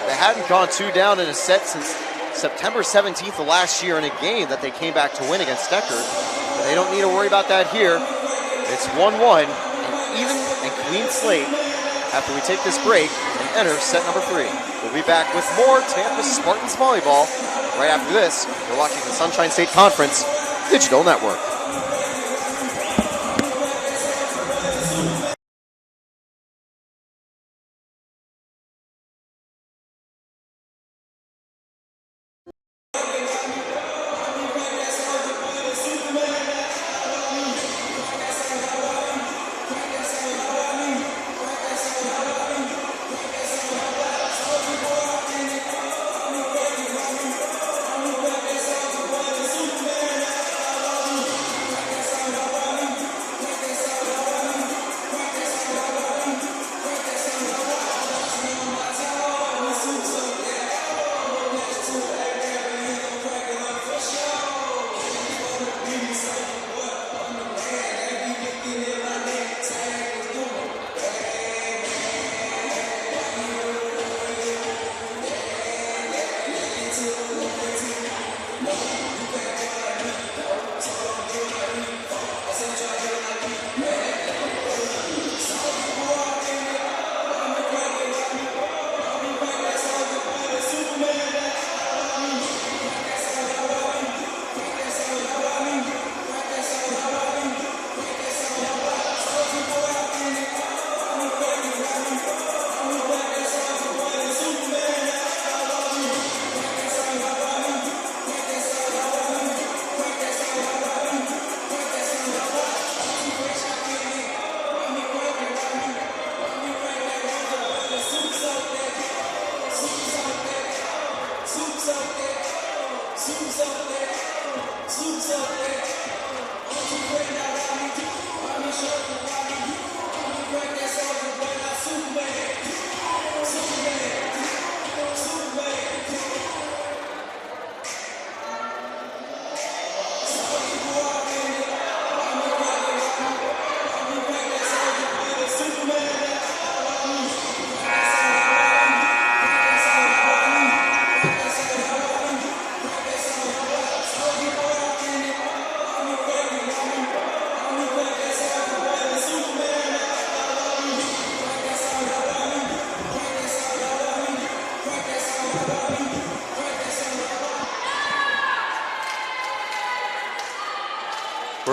B: They hadn't gone 2 down in a set since September 17th of last year in a game that they came back to win against Deckard. But they don't need to worry about that here. It's 1-1, and even and clean slate after we take this break and enter set number 3. We'll be back with more Tampa Spartans volleyball right after this. You're watching the Sunshine State Conference Digital Network.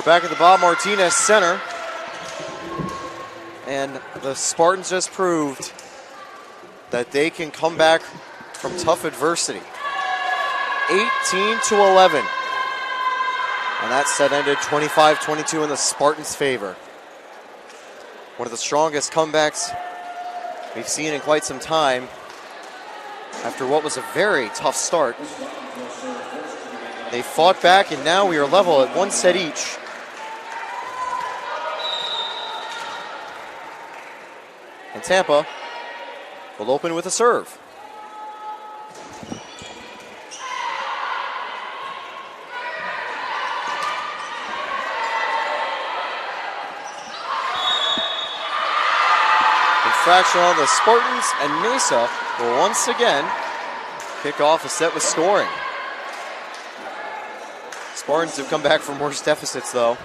B: We're back at the Bob Martinez Center. And the Spartans just proved that they can come back from tough adversity. 18-11. And that set ended 25-22 in the Spartans' favor. One of the strongest comebacks we've seen in quite some time after what was a very tough start. They fought back, and now we are level at 1 set each. And Tampa will open with a serve. Infraction on the Spartans, and Mesa will once again kick off a set with scoring. Spartans have come back from worse deficits, though,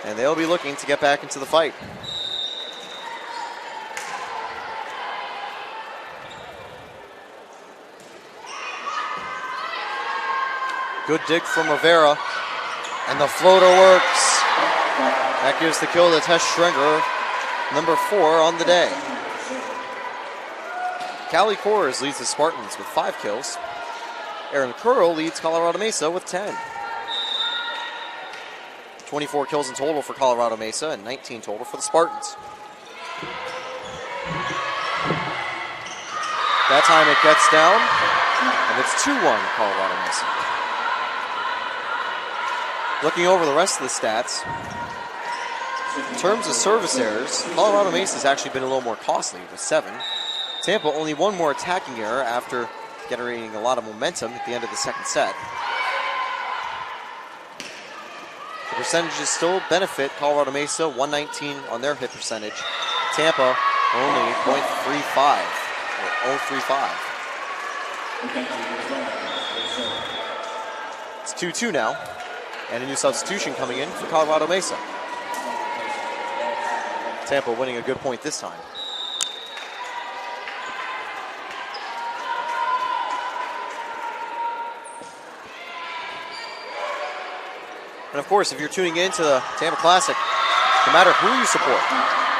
B: and they'll be looking to get back into the fight. Good dig from Rivera, and the floater works. That gives the kill to Tess Schrenger, number 4 on the day. Callie Kors leads the Spartans with 5 kills. Erin Curl leads Colorado Mesa with 10. 24 kills in total for Colorado Mesa and 19 total for the Spartans. That time it gets down, and it's 2-1 Colorado Mesa. Looking over the rest of the stats, in terms of service errors, Colorado Mesa has actually been a little more costly with 7. Tampa only 1 more attacking error after generating a lot of momentum at the end of the second set. The percentages still benefit Colorado Mesa, 119 on their hit percentage. Tampa only .35 or 0.35. It's 2-2 now, and a new substitution coming in for Colorado Mesa. Tampa winning a good point this time. And of course, if you're tuning in to the Tampa Classic, no matter who you support,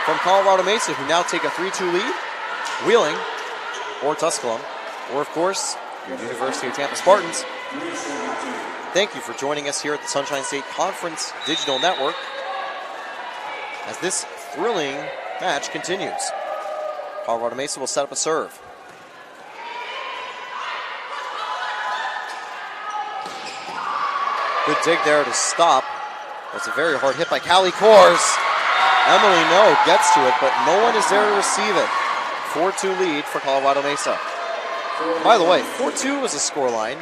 B: from Colorado Mesa, who now take a 3-2 lead, Wheeling, or Tusculum, or of course, your University of Tampa Spartans, thank you for joining us here at the Sunshine State Conference Digital Network as this thrilling match continues. Colorado Mesa will set up a serve. Good dig there to stop. That's a very hard hit by Callie Kors. Emily No gets to it, but no one is there to receive it. 4-2 lead for Colorado Mesa. By the way, 4-2 was a scoreline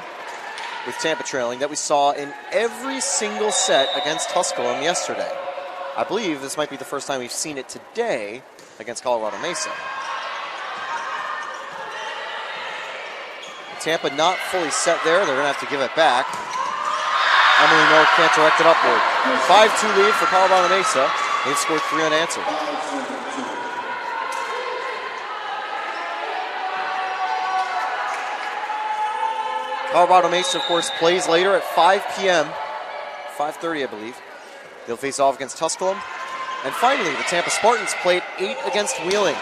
B: with Tampa trailing that we saw in every single set against Tusculum yesterday. I believe this might be the first time we've seen it today against Colorado Mesa. Tampa not fully set there. They're going to have to give it back. Emily No can't direct it upward. 5-2 lead for Colorado Mesa. They've scored 3 unanswered. Colorado Mesa, of course, plays later at 5 p.m. 5:30, I believe. They'll face off against Tusculum. And finally, the Tampa Spartans played 8 against Wheeling.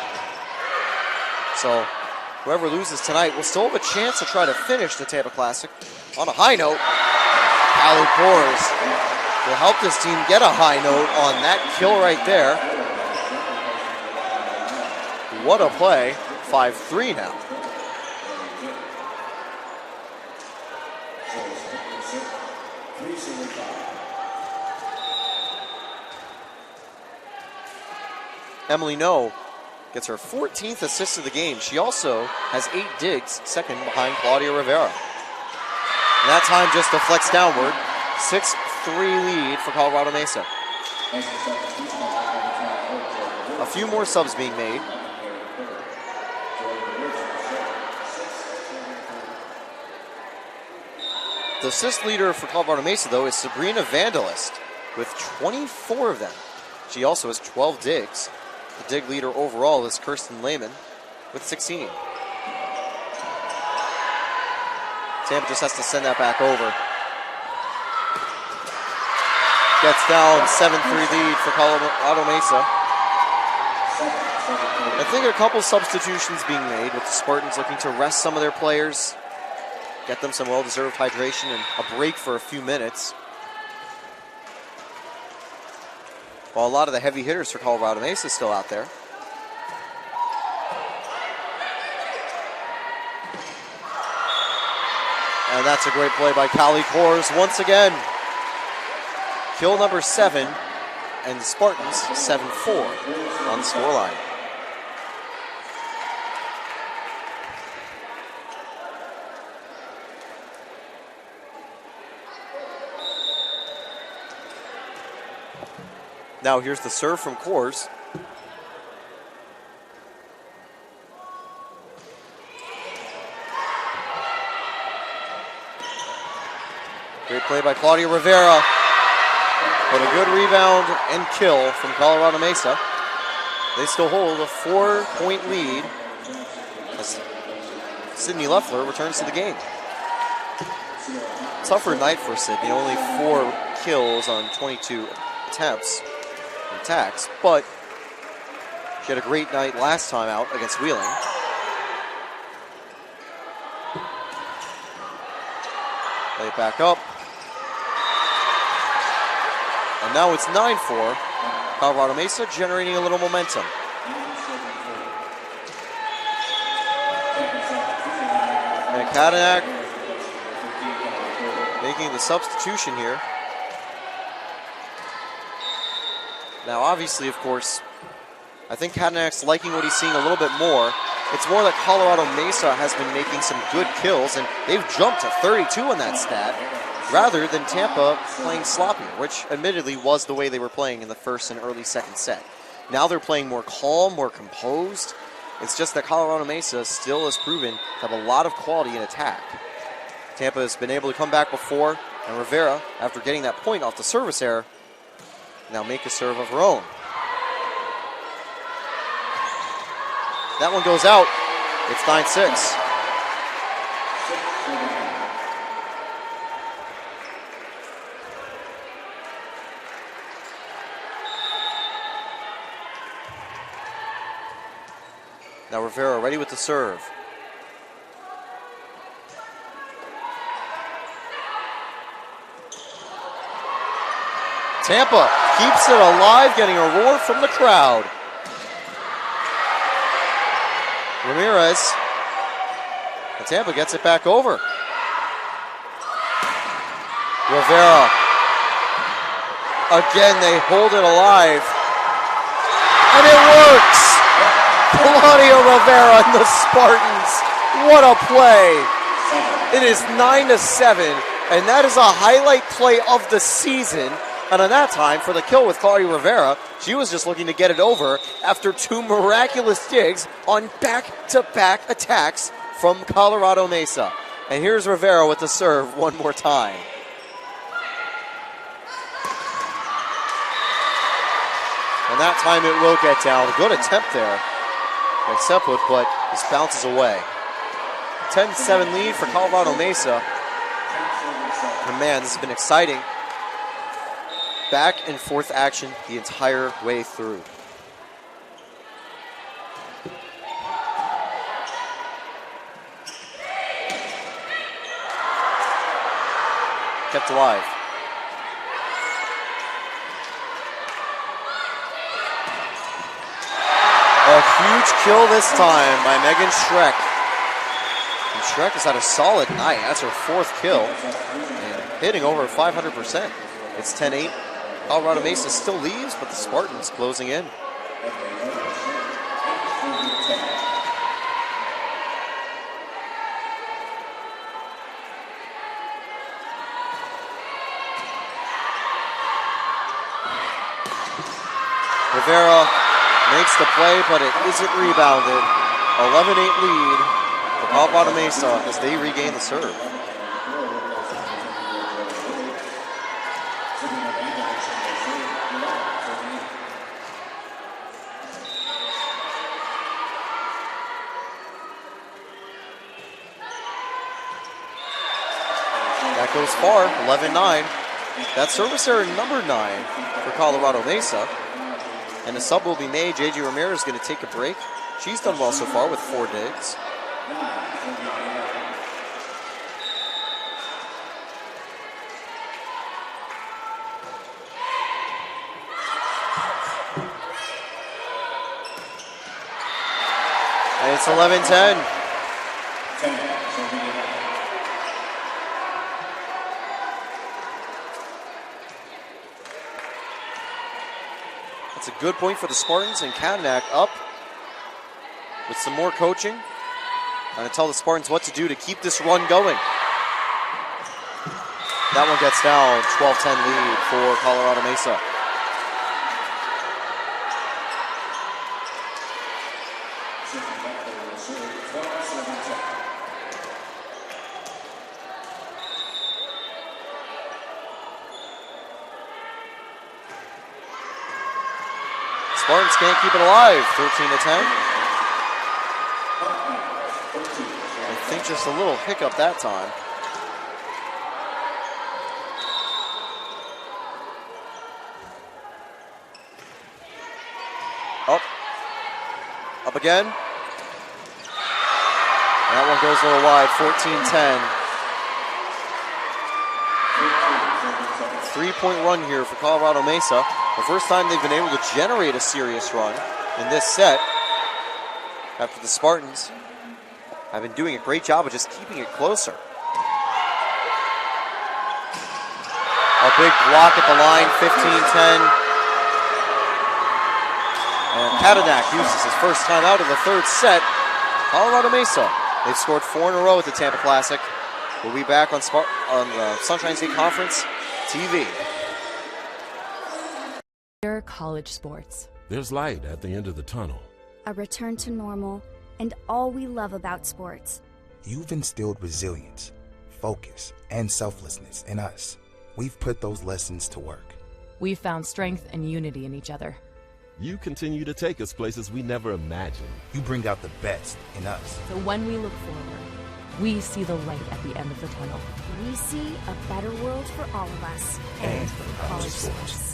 B: So whoever loses tonight will still have a chance to try to finish the Tampa Classic on a high note. Callie Kors will help this team get a high note on that kill right there. What a play. 5-3 now. Emily No gets her 14th assist of the game. She also has 8 digs, second behind Claudia Rivera. And that time just deflects downward. 6-3 lead for Colorado Mesa. A few more subs being made. The assist leader for Colorado Mesa, though, is Sabrina Vandalist with 24 of them. She also has 12 digs. The dig leader overall is Kirsten Lehman with 16. Tampa just has to send that back over. gets down 7-3 lead for Colorado Mesa. I think a couple substitutions being made with the Spartans looking to rest some of their players, get them some well-deserved hydration and a break for a few minutes. While a lot of the heavy hitters for Colorado Mesa is still out there. And that's a great play by Callie Kors once again. Kill number 7, and the Spartans 7-4 on the scoreline. Now here's the serve from Kors. Great play by Claudia Rivera. But a good rebound and kill from Colorado Mesa. They still hold a 4-point lead as Sydney Leffler returns to the game. Tougher night for Sydney, only 4 kills on 22 attempts. Attacks, but she had a great night last time out against Wheeling. Play it back up. And now it's 9-4. Colorado Mesa generating a little momentum. And Kadanak making the substitution here. Now, obviously, of course, I think Kadanak's liking what he's seeing a little bit more. It's more that Colorado Mesa has been making some good kills, and they've jumped to 32 in that stat, rather than Tampa playing sloppy, which admittedly was the way they were playing in the first and early second set. Now they're playing more calm, more composed. It's just that Colorado Mesa still has proven to have a lot of quality in attack. Tampa has been able to come back before, and Rivera, after getting that point off the service error, now make a serve of her own. That one goes out. It's 9-6. Now Rivera ready with the serve. Tampa keeps it alive, getting a roar from the crowd. Ramirez, and Tampa gets it back over. Rivera, again they hold it alive, and it works! Claudia Rivera and the Spartans, what a play! It is 9-7, and that is a highlight play of the season. And on that time, for the kill with Claudia Rivera, she was just looking to get it over after 2 miraculous digs on back-to-back attacks from Colorado Mesa. And here's Rivera with the serve one more time. And that time it will get down. A good attempt there by Seput, but this bounces away. 10-7 lead for Colorado Mesa. And man, this has been exciting. Back and forth action the entire way through. Kept alive. A huge kill this time by Megan Schreck. And Schreck has had a solid night. That's her 4th kill. And hitting over 500%. It's 10-8. Colorado Mesa still leaves, but the Spartans closing in. Rivera makes the play, but it isn't rebounded. 11-8 lead for Colorado Mesa as they regain the serve. That goes far, 11-9. That service error number 9 for Colorado Mesa. And a sub will be made. J.J. Ramirez is going to take a break. She's done well so far with 4 digs. And it's 11-10. That's a good point for the Spartans, and Kadenak up with some more coaching. Trying to tell the Spartans what to do to keep this run going. That one gets down, 12-10 lead for Colorado Mesa. Spartans can't keep it alive, 13-10. I think just a little hiccup that time. Up again. That one goes a little wide, 14-10. 3-point run here for Colorado Mesa. The first time they've been able to generate a serious run in this set after the Spartans have been doing a great job of just keeping it closer. A big block at the line, 15-10. And Kadenak uses his first time out of the third set. Colorado Mesa, they've scored 4 in a row at the Tampa Classic. We'll be back on the Sunshine State Conference TV.
T: College sports.
U: There's light at the end of the tunnel.
V: A return to normal, and all we love about sports.
W: You've instilled resilience, focus, and selflessness in us. We've put those lessons to work.
T: We've found strength and unity in each other.
U: You continue to take us places we never imagined.
W: You bring out the best in us.
T: So when we look forward, we see the light at the end of the tunnel.
V: We see a better world for all of us.
W: And for college sports.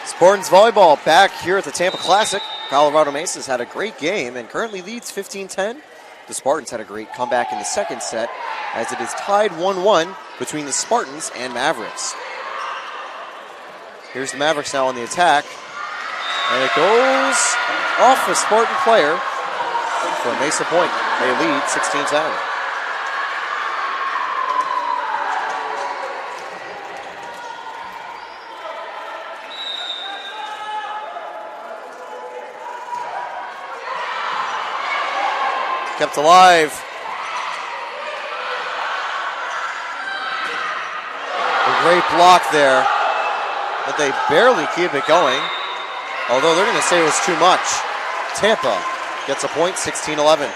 B: Spartans volleyball back here at the Tampa Classic. Colorado Mesa's had a great game and currently leads 15-10. The Spartans had a great comeback in the second set as it is tied 1-1 between the Spartans and Mavericks. Here's the Mavericks now on the attack. And it goes off a Spartan player for a Mesa point. They lead 16-10. Kept alive. A great block there, but they barely keep it going. Although they're going to say it was too much. Tampa gets a point, 16-11.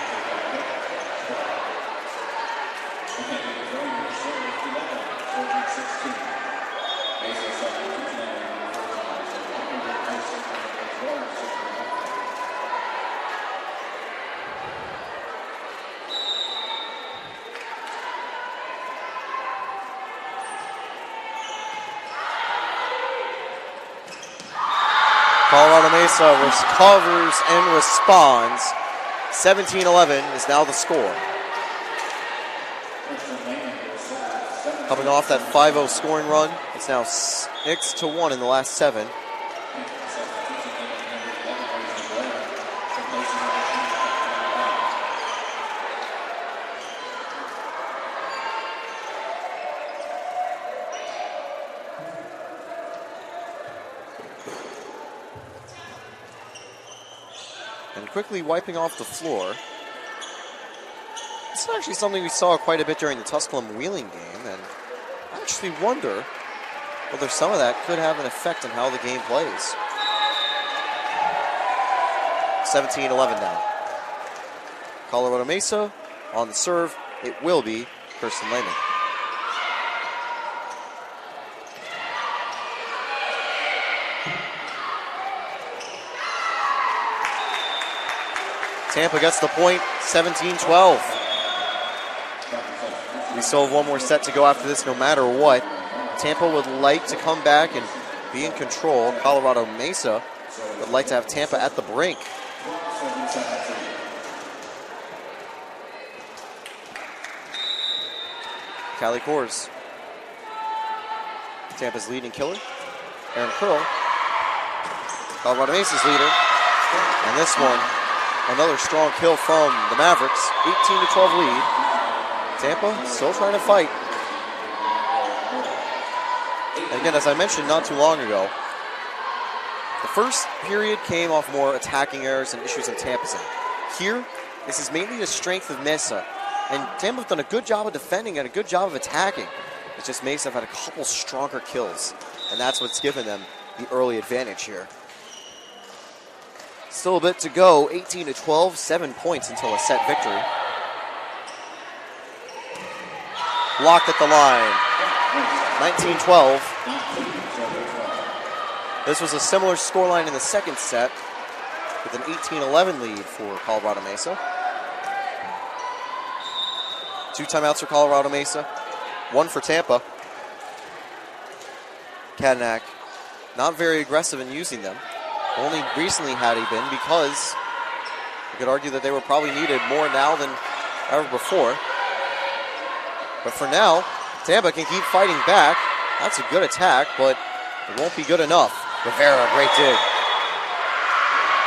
B: Colorado Mesa recovers and responds. 17-11 is now the score. Coming off that 5-0 scoring run, it's now 6-1 in the last 7. Quickly wiping off the floor. This is actually something we saw quite a bit during the Tusculum Wheeling game, and I actually wonder Well, there's some of that could have an effect on how the game plays. 17-11 now. Colorado Mesa on the serve. It will be Kirsten Lehman. Tampa gets the point, 17-12. We still have one more set to go after this no matter what. Tampa would like to come back and be in control. Colorado Mesa would like to have Tampa at the brink. Callie Kors, Tampa's leading killer. Erin Curl, Colorado Mesa's leader. And this one, another strong kill from the Mavericks. 18-12 lead. Tampa still trying to fight. And again, as I mentioned not too long ago, the first period came off more attacking errors and issues in Tampa's end. Here, this is mainly the strength of Mesa. And Tampa have done a good job of defending and a good job of attacking. It's just Mesa have had a couple stronger kills. And that's what's given them the early advantage here. Still a bit to go, 18-12, 7 points until a set victory. Blocked at the line, 19-12. This was a similar scoreline in the second set with an 18-11 lead for Colorado Mesa. 2 timeouts for Colorado Mesa, 1 for Tampa. Kadenak not very aggressive in using them. Only recently had he been because you could argue that they were probably needed more now than ever before. But for now, Tampa can keep fighting back. That's a good attack, but it won't be good enough. Rivera, great dig.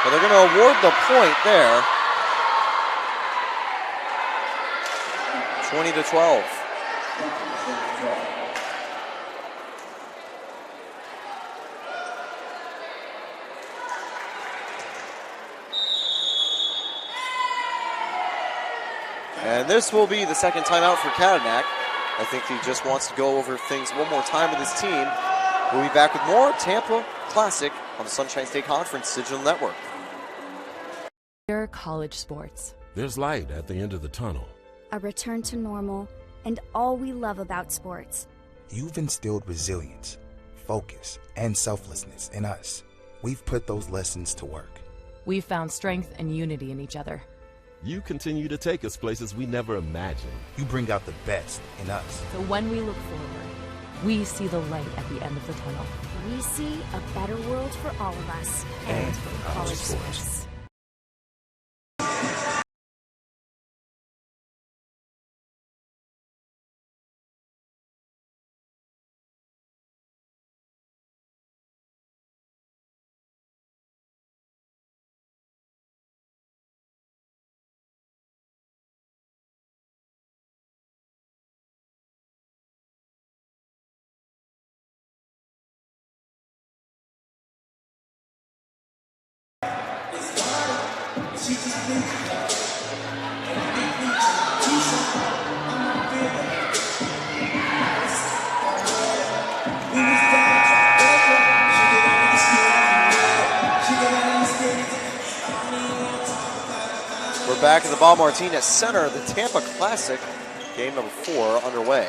B: But they're going to award the point there. 20-12. And this will be the second timeout for Kadenak. I think he just wants to go over things one more time with his team. We'll be back with more Tampa Classic on the Sunshine State Conference Digital Network.
T: College sports.
U: There's light at the end of the tunnel.
V: A return to normal, and all we love about sports.
W: You've instilled resilience, focus, and selflessness in us. We've put those lessons to work.
T: We've found strength and unity in each other.
U: You continue to take us places we never imagined.
W: You bring out the best in us.
T: So when we look forward, we see the light at the end of the tunnel.
V: We see a better world for all of us.
W: And for college sports.
B: We're back at the Bob Martinez Center, the Tampa Classic, game number 4 underway.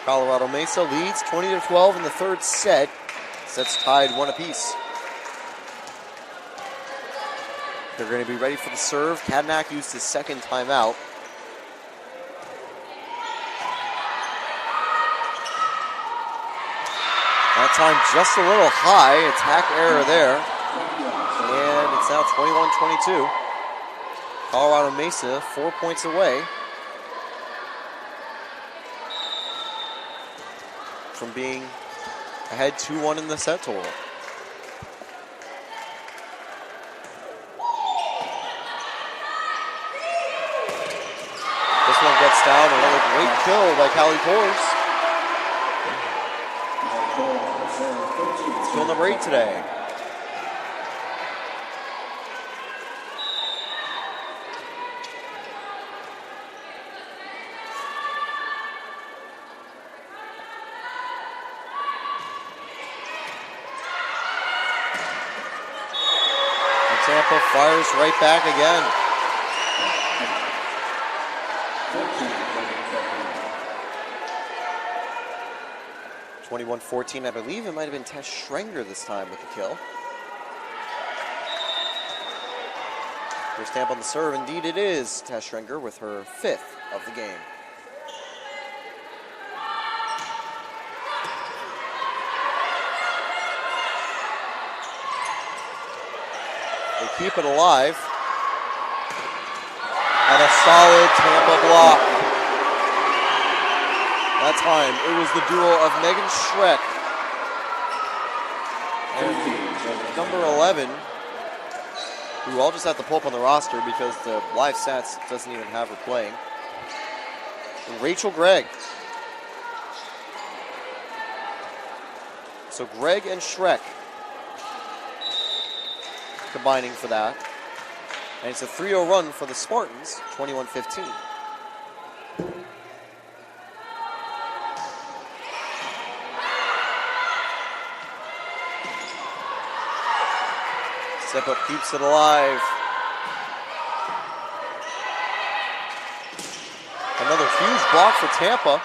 B: Colorado Mesa leads 20-12 in the third set. Sets tied 1 apiece. They're going to be ready for the serve. Kadenak used his second timeout. That time just a little high. Attack error there. And it's now 21-22. Colorado Mesa 4 points away from being ahead 2-1 in the set total. This one gets down. Another great kill by Callie Kors. It's kill number 8 today. Tampa fires right back again. (21-14), I believe it might have been Tess Schrenger this time with the kill. Here's Tampa on the serve. Indeed it is Tess Schrenger with her 5th of the game. They keep it alive. And a solid Tampa block. That time, it was the duo of Megan Schreck and number 11, who I'll just have to pull up on the roster because the live stats doesn't even have her playing. And Rachel Gregg. So Gregg and Schreck combining for that. And it's a 3-0 run for the Spartans, 21-15. Step up keeps it alive. Another huge block for Tampa.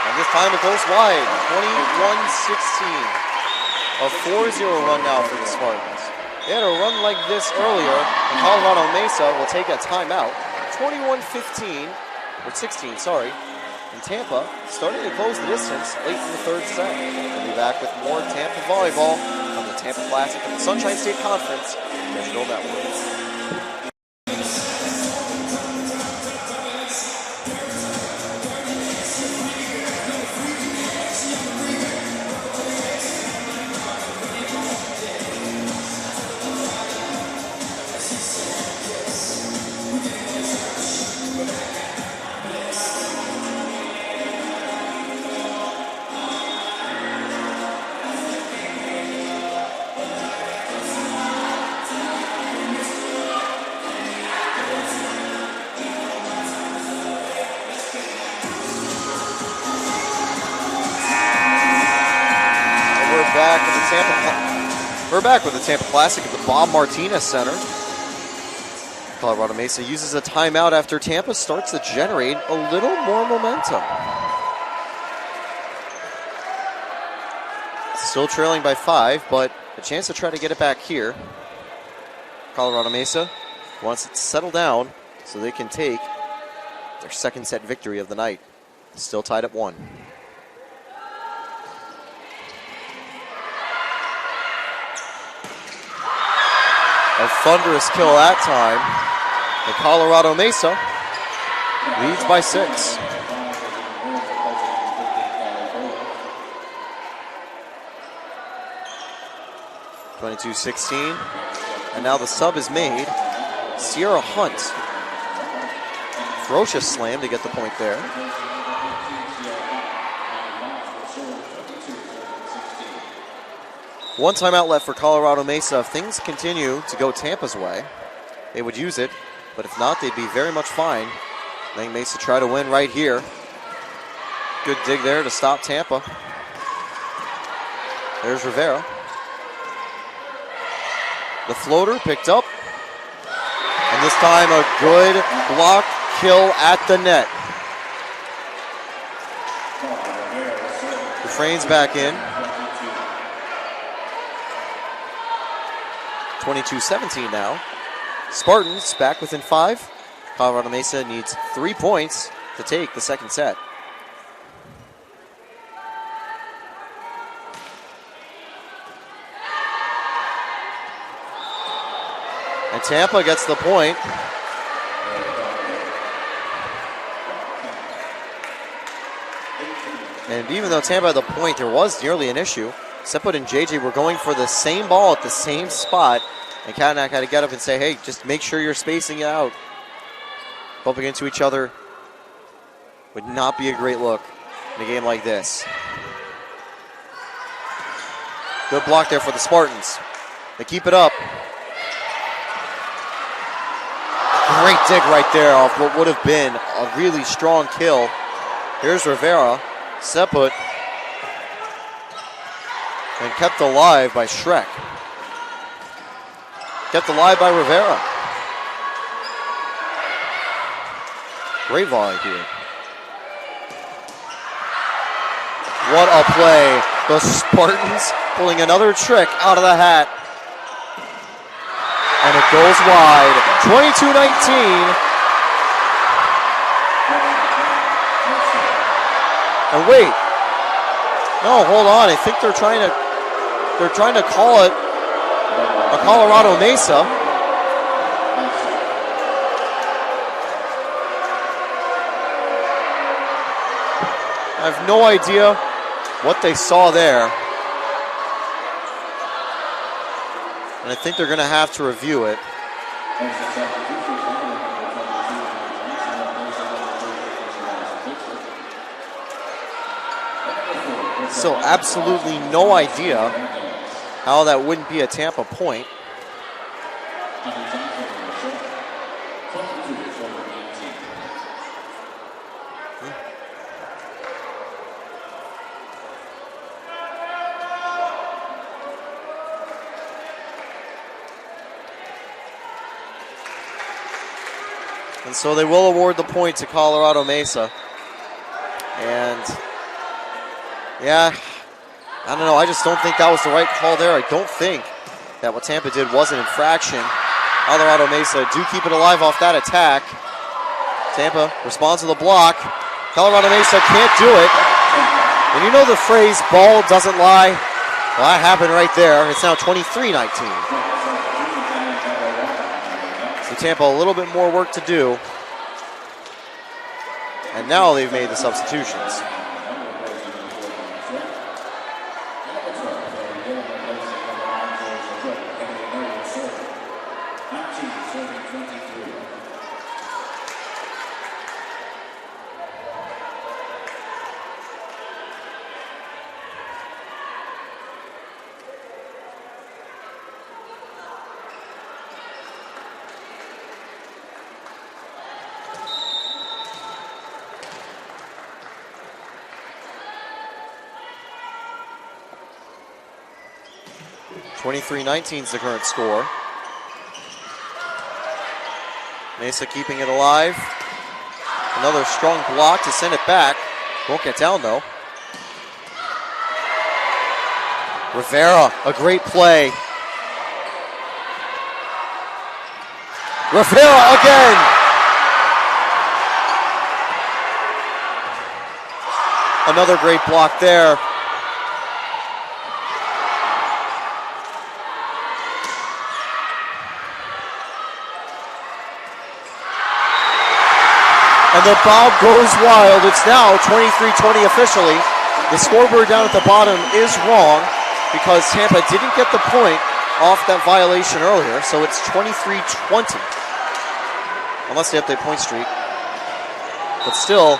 B: And this time it goes wide, 21-16. A 4-0 run now for the Spartans. They had a run like this earlier, and Colorado Mesa will take a timeout. 21-15, or 16, sorry. And Tampa starting to close the distance late in the 3rd set. We'll be back with more Tampa volleyball on the Tampa Classic of the Sunshine State Conference Digital Network. We're back with the Tampa Classic at the Bob Martinez Center. Colorado Mesa uses a timeout after Tampa starts to generate a little more momentum. Still trailing by 5, but a chance to try to get it back here. Colorado Mesa wants it to settle down so they can take their 2nd set victory of the night. Still tied at 1. A thunderous kill that time. And Colorado Mesa leads by 6. (22-16). And now the sub is made. Sierra Hunt. Ferocious slam to get the point there. One timeout left for Colorado Mesa. If things continue to go Tampa's way, they would use it. But if not, they'd be very much fine. Letting Mesa try to win right here. Good dig there to stop Tampa. There's Rivera. The floater picked up. And this time a good block kill at the net. Refrains back in. 22-17 now. Spartans back within 5. Colorado Mesa needs 3 points to take the 2nd set. And Tampa gets the point. And even though Tampa had the point, there was nearly an issue. Seput and JJ were going for the same ball at the same spot. And Katanak had to get up and say, hey, just make sure you're spacing it out. Bumping into each other would not be a great look in a game like this. Good block there for the Spartans. They keep it up. Great dig right there off what would have been a really strong kill. Here's Rivera. Seput. And kept alive by Schreck. Kept alive by Rivera. Great volley here. What a play. The Spartans pulling another trick out of the hat. And it goes wide. 22-19. And wait. No, hold on. I think they're trying to call it a Colorado Mesa. I have no idea what they saw there. And I think they're going to have to review it. So absolutely no idea how that wouldn't be a Tampa point. And so they will award the point to Colorado Mesa. And yeah, I don't know. I just don't think that was the right call there. I don't think that what Tampa did was an infraction. Colorado Mesa do keep it alive off that attack. Tampa responds to the block. Colorado Mesa can't do it. And you know the phrase, ball doesn't lie? Well, that happened right there. It's now 23-19. So Tampa a little bit more work to do. And now they've made the substitutions. (23-19) is the current score. Mesa keeping it alive. Another strong block to send it back. Won't get down though. Rivera, a great play. Rivera again. Another great block there. And the bob goes wild. It's now 23-20 officially. The scoreboard down at the bottom is wrong because Tampa didn't get the point off that violation earlier, so it's 23-20. Unless they update point streak. But still,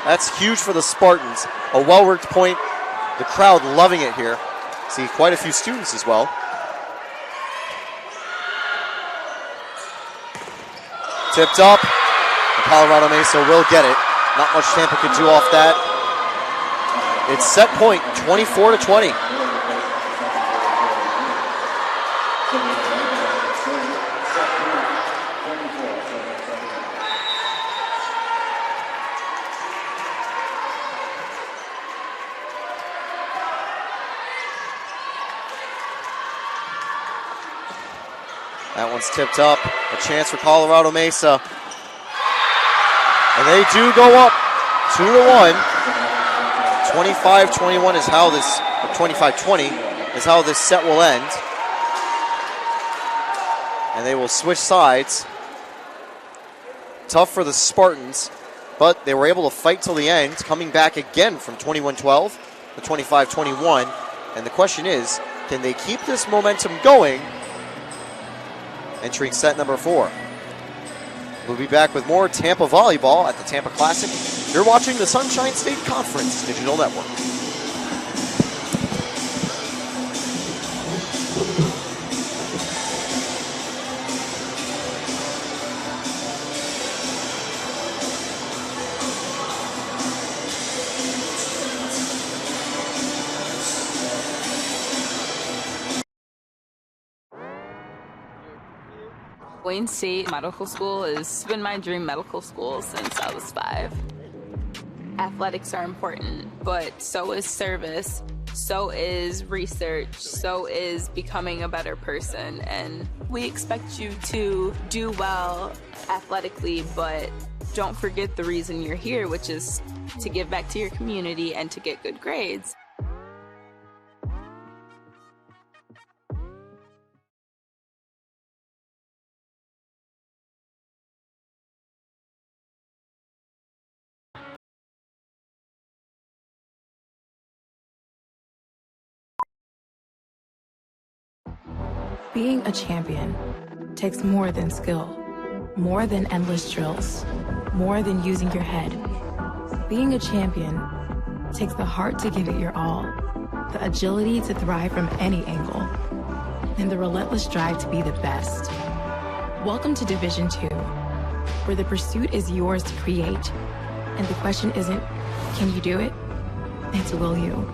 B: that's huge for the Spartans. A well-worked point. The crowd loving it here. See quite a few students as well. Tipped up. Colorado Mesa will get it. Not much Tampa could do off that. It's set point, 24-20. That one's tipped up. A chance for Colorado Mesa. And they do go up 2-1. 25-21 is how this, 25-20 is how this set will end. And they will switch sides. Tough for the Spartans, but they were able to fight till the end, coming back again from 21-12 to 25-21. And the question is, can they keep this momentum going entering set number 4? We'll be back with more Tampa volleyball at the Tampa Classic. You're watching the Sunshine State Conference Digital Network.
A: Wayne State Medical School has been my dream medical school since I was 5. Athletics are important, but so is service, so is research, so is becoming a better person. And we expect you to do well athletically, but don't forget the reason you're here, which is to give back to your community and to get good grades.
C: Being a champion takes more than skill, more than endless drills, more than using your head. Being a champion takes the heart to give it your all, the agility to thrive from any angle, and the relentless drive to be the best. Welcome to Division II, where the pursuit is yours to create, and the question isn't, can you do it? It's, will you?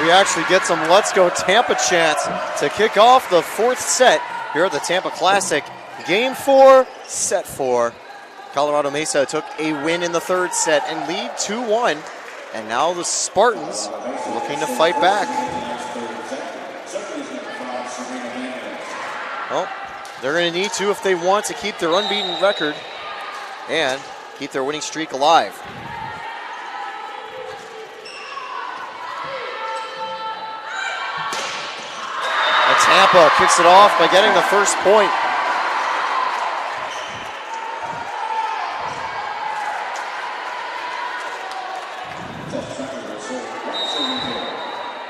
B: We actually get some Let's Go Tampa chants to kick off the 4th set here at the Tampa Classic. Game 4, set 4. Colorado Mesa took a win in the 3rd set and lead 2-1. And now the Spartans looking to fight back. Well, they're going to need to if they want to keep their unbeaten record and keep their winning streak alive. Tampa kicks it off by getting the first point.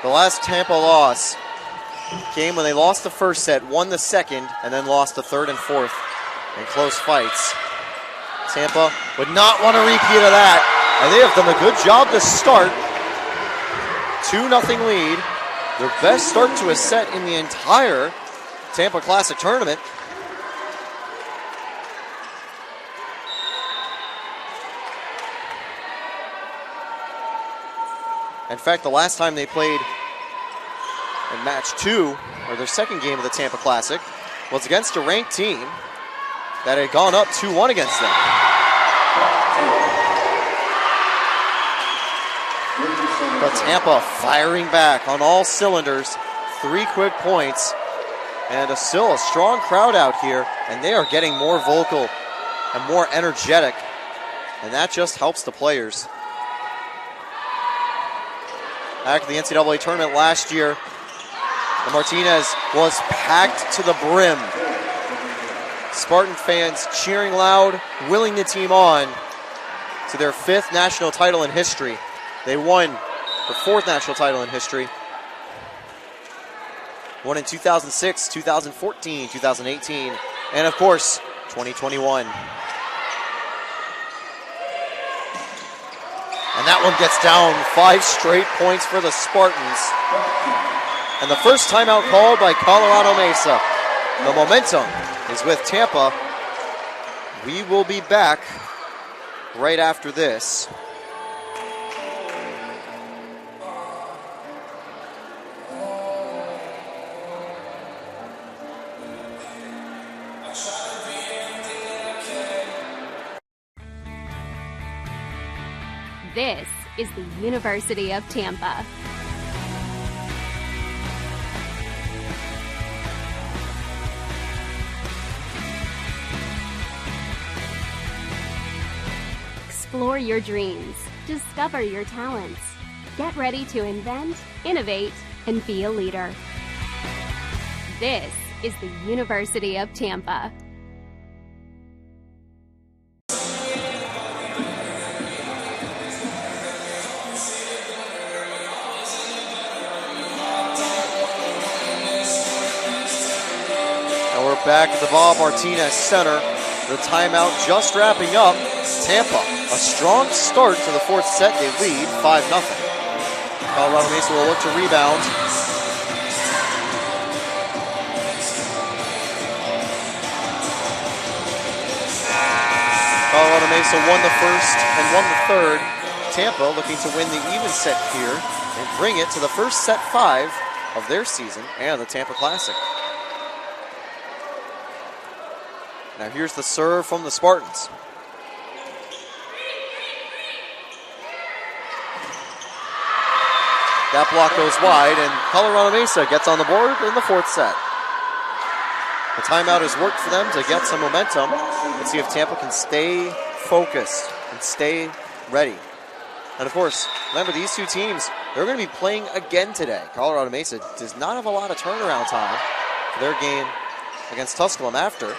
B: The last Tampa loss came when they lost the first set, won the second, and then lost the 3rd and 4th in close fights. Tampa would not want a repeat of that, and they have done a good job to start. 2-0 lead. Their best start to a set in the entire Tampa Classic tournament. In fact, the last time they played in match 2, or their second game of the Tampa Classic, was against a ranked team that had gone up 2-1 against them. But Tampa firing back on all cylinders. 3 quick points. And still a strong crowd out here. And they are getting more vocal and more energetic. And that just helps the players. Back at the NCAA tournament last year, the Martinez was packed to the brim. Spartan fans cheering loud, willing the team on to their 5th national title in history. They won their 4th national title in history. Won in 2006, 2014, 2018, and of course, 2021. And that one gets down. 5 straight points for the Spartans. And the first timeout called by Colorado Mesa. The momentum is with Tampa. We will be back right after this.
D: This is the University of Tampa. Explore your dreams. Discover your talents. Get ready to invent, innovate, and be a leader. This is the University of Tampa.
B: And we're back at the Bob Martinez Center. The timeout just wrapping up. Tampa, a strong start to the fourth set. They lead 5-0. Colorado Mesa will look to rebound. Colorado Mesa won the first and won the third. Tampa looking to win the even set here and bring it to the first set 5 of their season and the Tampa Classic. Now here's the serve from the Spartans. That block goes wide, and Colorado Mesa gets on the board in the fourth set. The timeout has worked for them to get some momentum. Let's see if Tampa can stay focused and stay ready. And of course, remember these two teams, they're going to be playing again today. Colorado Mesa does not have a lot of turnaround time for their game against Tusculum after.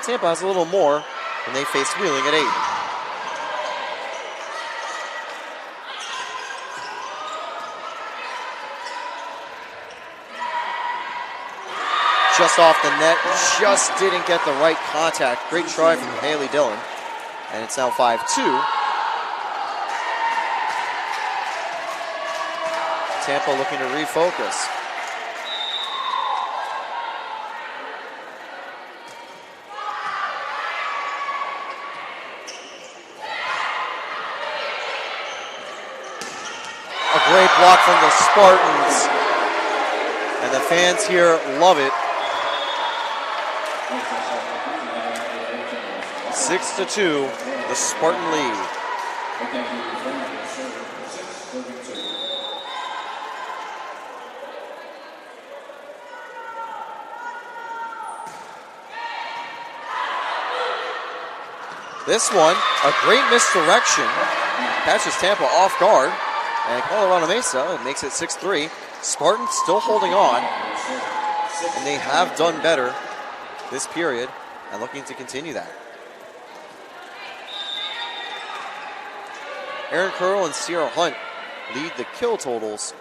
B: Tampa has a little more, and they face Wheeling at 8. Just off the net, just didn't get the right contact. Great try from Haley Dillon. And it's now 5-2. Tampa looking to refocus. A great block from the Spartans. And the fans here love it. 6-2, the Spartan lead. This one, a great misdirection, catches Tampa off guard, and Colorado Mesa makes it 6-3. Spartans still holding on, and they have done better this period and looking to continue that. Aaron Curl and Sierra Hunt lead the kill totals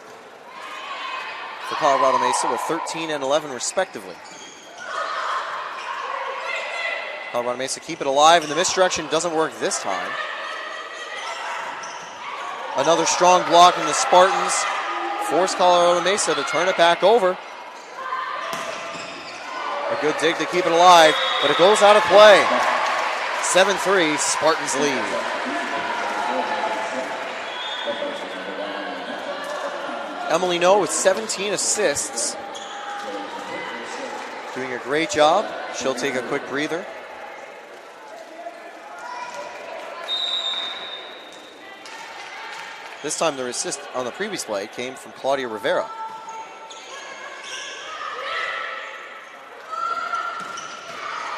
B: for Colorado Mesa with 13 and 11 respectively. Colorado Mesa keep it alive, and the misdirection doesn't work this time. Another strong block from the Spartans force Colorado Mesa to turn it back over. A good dig to keep it alive, but it goes out of play. 7-3, Spartans lead. Emily No with 17 assists. Doing a great job. She'll take a quick breather. This time the assist on the previous play came from Claudia Rivera.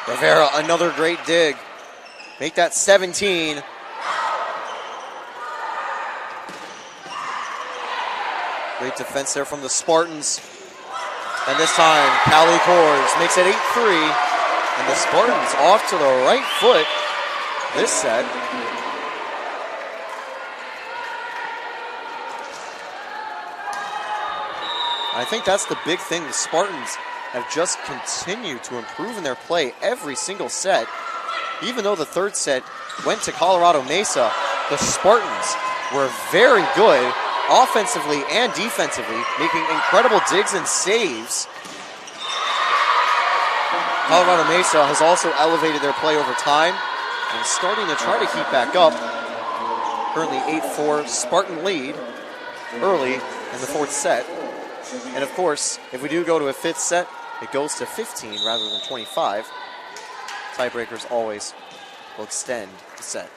B: Rivera, another great dig. Make that 17. Great defense there from the Spartans. And this time, Callie Kors makes it 8-3. And the Spartans off to the right foot this set. I think that's the big thing. The Spartans have just continued to improve in their play every single set. Even though the third set went to Colorado Mesa, the Spartans were very good offensively and defensively, making incredible digs and saves. Colorado Mesa has also elevated their play over time and starting to try to keep back up. Currently 8-4 Spartan lead early in the fourth set. And of course, if we do go to a fifth set, it goes to 15 rather than 25. Tiebreakers always will extend the set.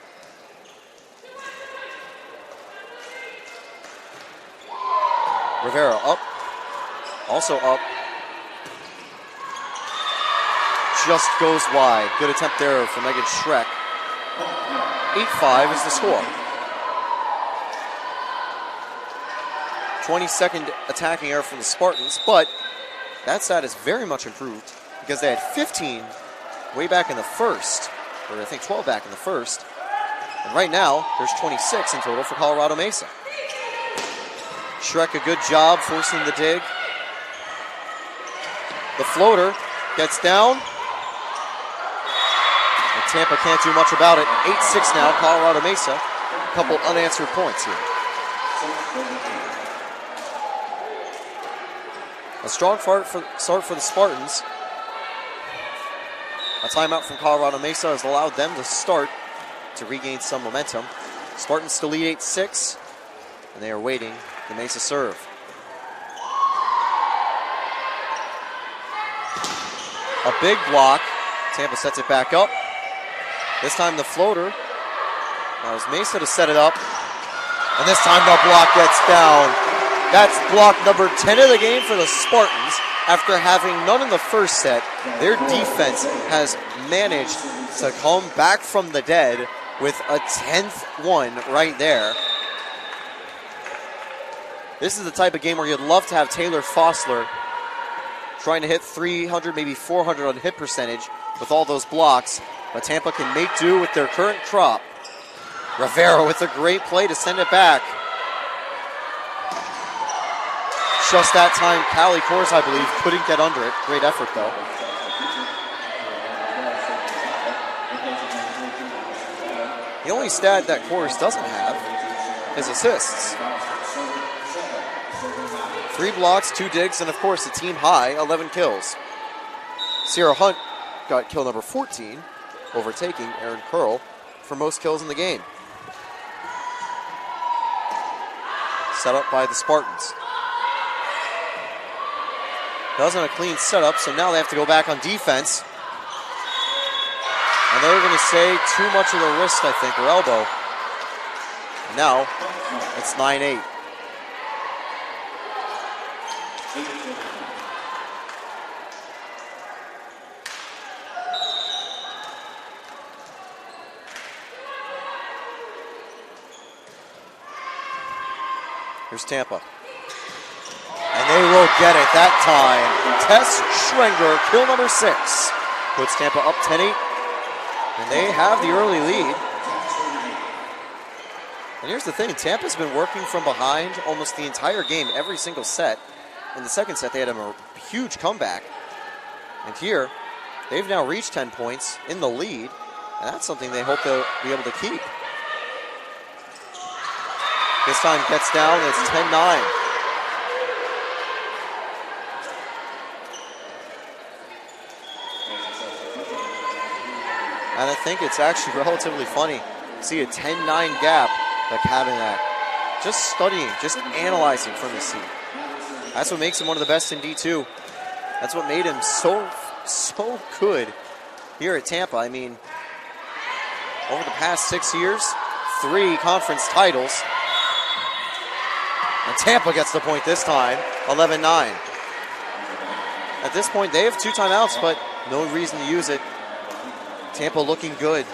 B: Rivera up, also up. Just goes wide. Good attempt there for Megan Schreck. 8-5 is the score. 22nd attacking error from the Spartans, but that stat is very much improved because they had 15 way back in the first, or I think 12 back in the first. And right now, there's 26 in total for Colorado Mesa. Shrek, a good job forcing the dig. The floater gets down. And Tampa can't do much about it. 8-6 now, Colorado Mesa. A couple unanswered points here. A strong start for the Spartans. A timeout from Colorado Mesa has allowed them to start to regain some momentum. Spartans still lead 8-6, and they are waiting the Mesa serve. A big block. Tampa sets it back up. This time the floater allows Mesa to set it up. And this time the block gets down. That's block number 10 of the game for the Spartans. After having none in the first set, their defense has managed to come back from the dead with a 10th one right there. This is the type of game where you'd love to have Taylor Fossler trying to hit 300, maybe 400 on hit percentage with all those blocks, but Tampa can make do with their current crop. Rivera with a great play to send it back. Just that time, Callie Kors, I believe, couldn't get under it. Great effort, though. The only stat that Kors doesn't have is assists. 3 blocks, 2 digs, and of course, a team high, 11 kills. Sierra Hunt got kill number 14, overtaking Aaron Curl for most kills in the game. Set up by the Spartans. Doesn't have a clean setup, so now they have to go back on defense. And they're going to say too much of the wrist, I think, or elbow. And now, it's 9-8. Here's Tampa. And they will get it that time. Tess Schrenger, kill number 6. Puts Tampa up 10-8. And they have the early lead. And here's the thing, Tampa's been working from behind almost the entire game, every single set. In the second set, they had a huge comeback. And here, they've now reached 10 points in the lead. And that's something they hope they'll be able to keep. This time gets down, it's 10-9. And I think it's actually relatively funny to see a 10-9 gap like having that. Just studying, just analyzing from his seat. That's what makes him one of the best in D2. That's what made him so good here at Tampa. I mean, over the past 6 years, 3 conference titles. And Tampa gets the point this time, 11-9. At this point, they have 2 timeouts, but no reason to use it. Tampa looking good.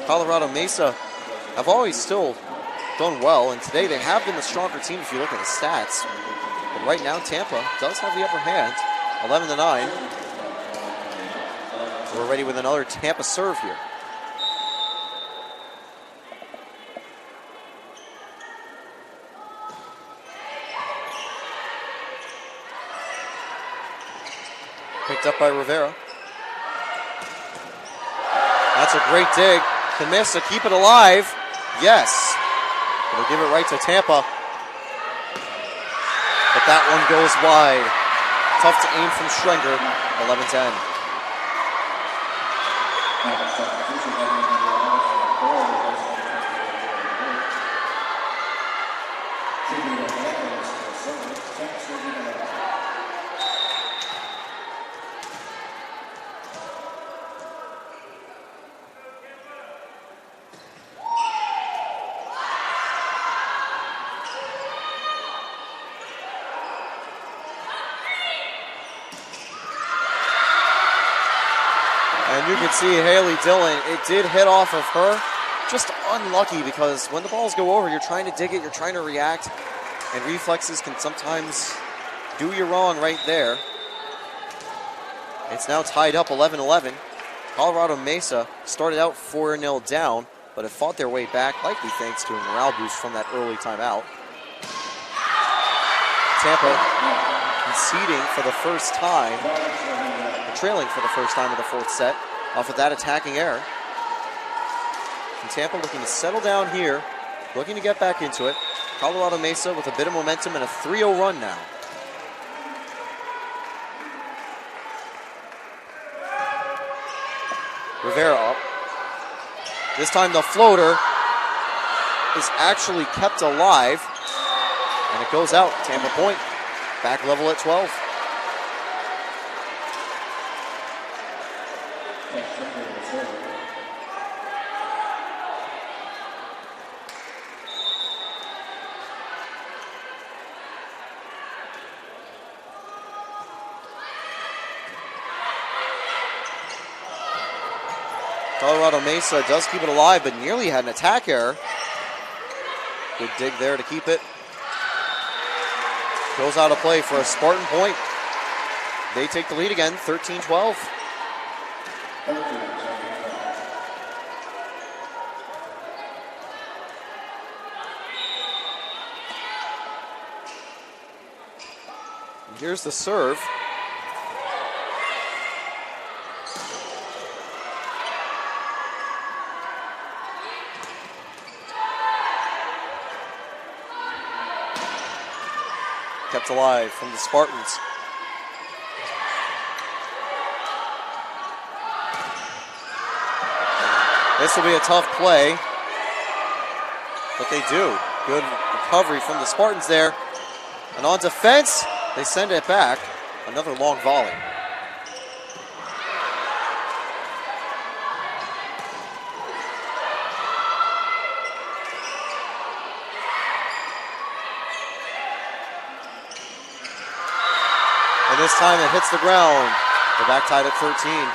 B: Colorado Mesa have always still done well, and today they have been the stronger team if you look at the stats. But right now, Tampa does have the upper hand, 11-9. We're ready with another Tampa serve here. Picked up by Rivera. That's a great dig. Can Mesa keep it alive? Yes. It'll give it right to Tampa. But that one goes wide. Tough to aim from Schrenger. 11-10. And you can see Haley Dillon, it did hit off of her. Just unlucky because when the balls go over, you're trying to dig it, you're trying to react, and reflexes can sometimes do you wrong right there. It's now tied up 11-11. Colorado Mesa started out 4-0 down, but have fought their way back, likely thanks to a morale boost from that early timeout. Tampa conceding for the first time, trailing for the first time in the fourth set off of that attacking error. And Tampa looking to settle down here, looking to get back into it. Colorado Mesa with a bit of momentum and a 3-0 run now. Rivera up. This time the floater is actually kept alive, and it goes out. Tampa point, back level at 12. Colorado Mesa does keep it alive, but nearly had an attack error. Good dig there to keep it. Goes out of play for a Spartan point. They take the lead again, 13-12. Here's the serve. Kept alive from the Spartans. This will be a tough play, but they do. Good recovery from the Spartans there. And on defense, they send it back. Another long volley. And this time it hits the ground. They're back tied at 13.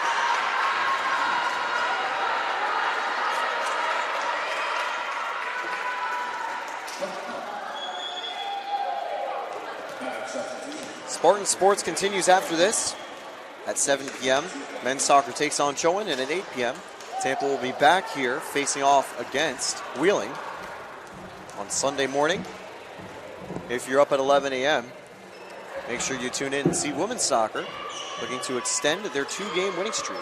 B: Spartan Sports continues after this at 7 p.m. Men's soccer takes on Chowan, and at 8 p.m. Tampa will be back here facing off against Wheeling on Sunday morning. If you're up at 11 a.m., make sure you tune in and see women's soccer looking to extend their 2-game winning streak.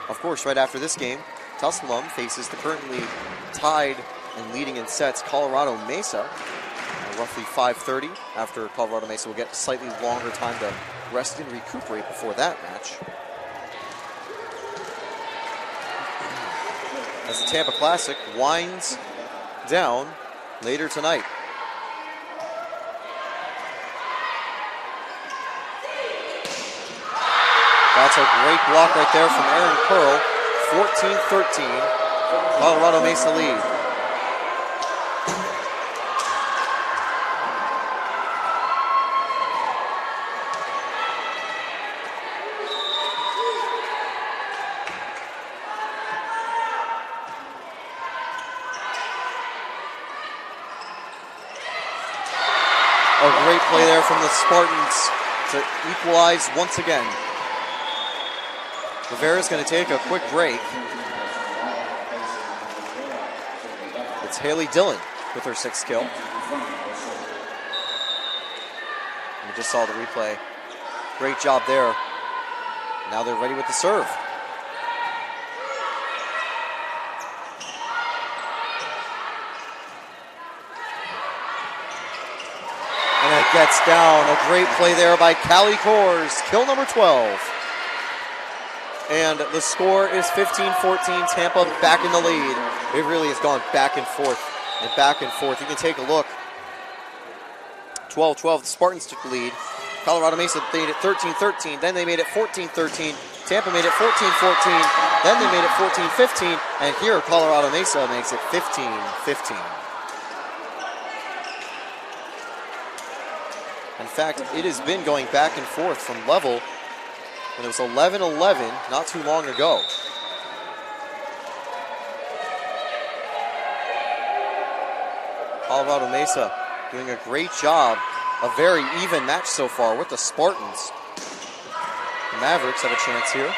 B: Of course, right after this game, Tusculum faces the currently tied and leading in sets Colorado Mesa at roughly 5:30, after Colorado Mesa will get a slightly longer time to rest and recuperate before that match. As the Tampa Classic winds down later tonight. That's a great block right there from Aaron Pearl. 14-13. Colorado Mesa lead. A great play there from the Spartans to equalize once again. Rivera's going to take a quick break. It's Haley Dillon with her 6th kill. We just saw the replay. Great job there. Now they're ready with the serve. And it gets down. A great play there by Callie Kors. Kill number 12. And the score is 15-14, Tampa back in the lead. It really has gone back and forth and back and forth. You can take a look. 12-12, the Spartans took the lead. Colorado Mesa made it 13-13, then they made it 14-13. Tampa made it 14-14, then they made it 14-15, and here Colorado Mesa makes it 15-15. In fact, it has been going back and forth from level And it was 11-11 not too long ago. Colorado Mesa doing a great job. A very even match so far with the Spartans. The Mavericks have a chance here.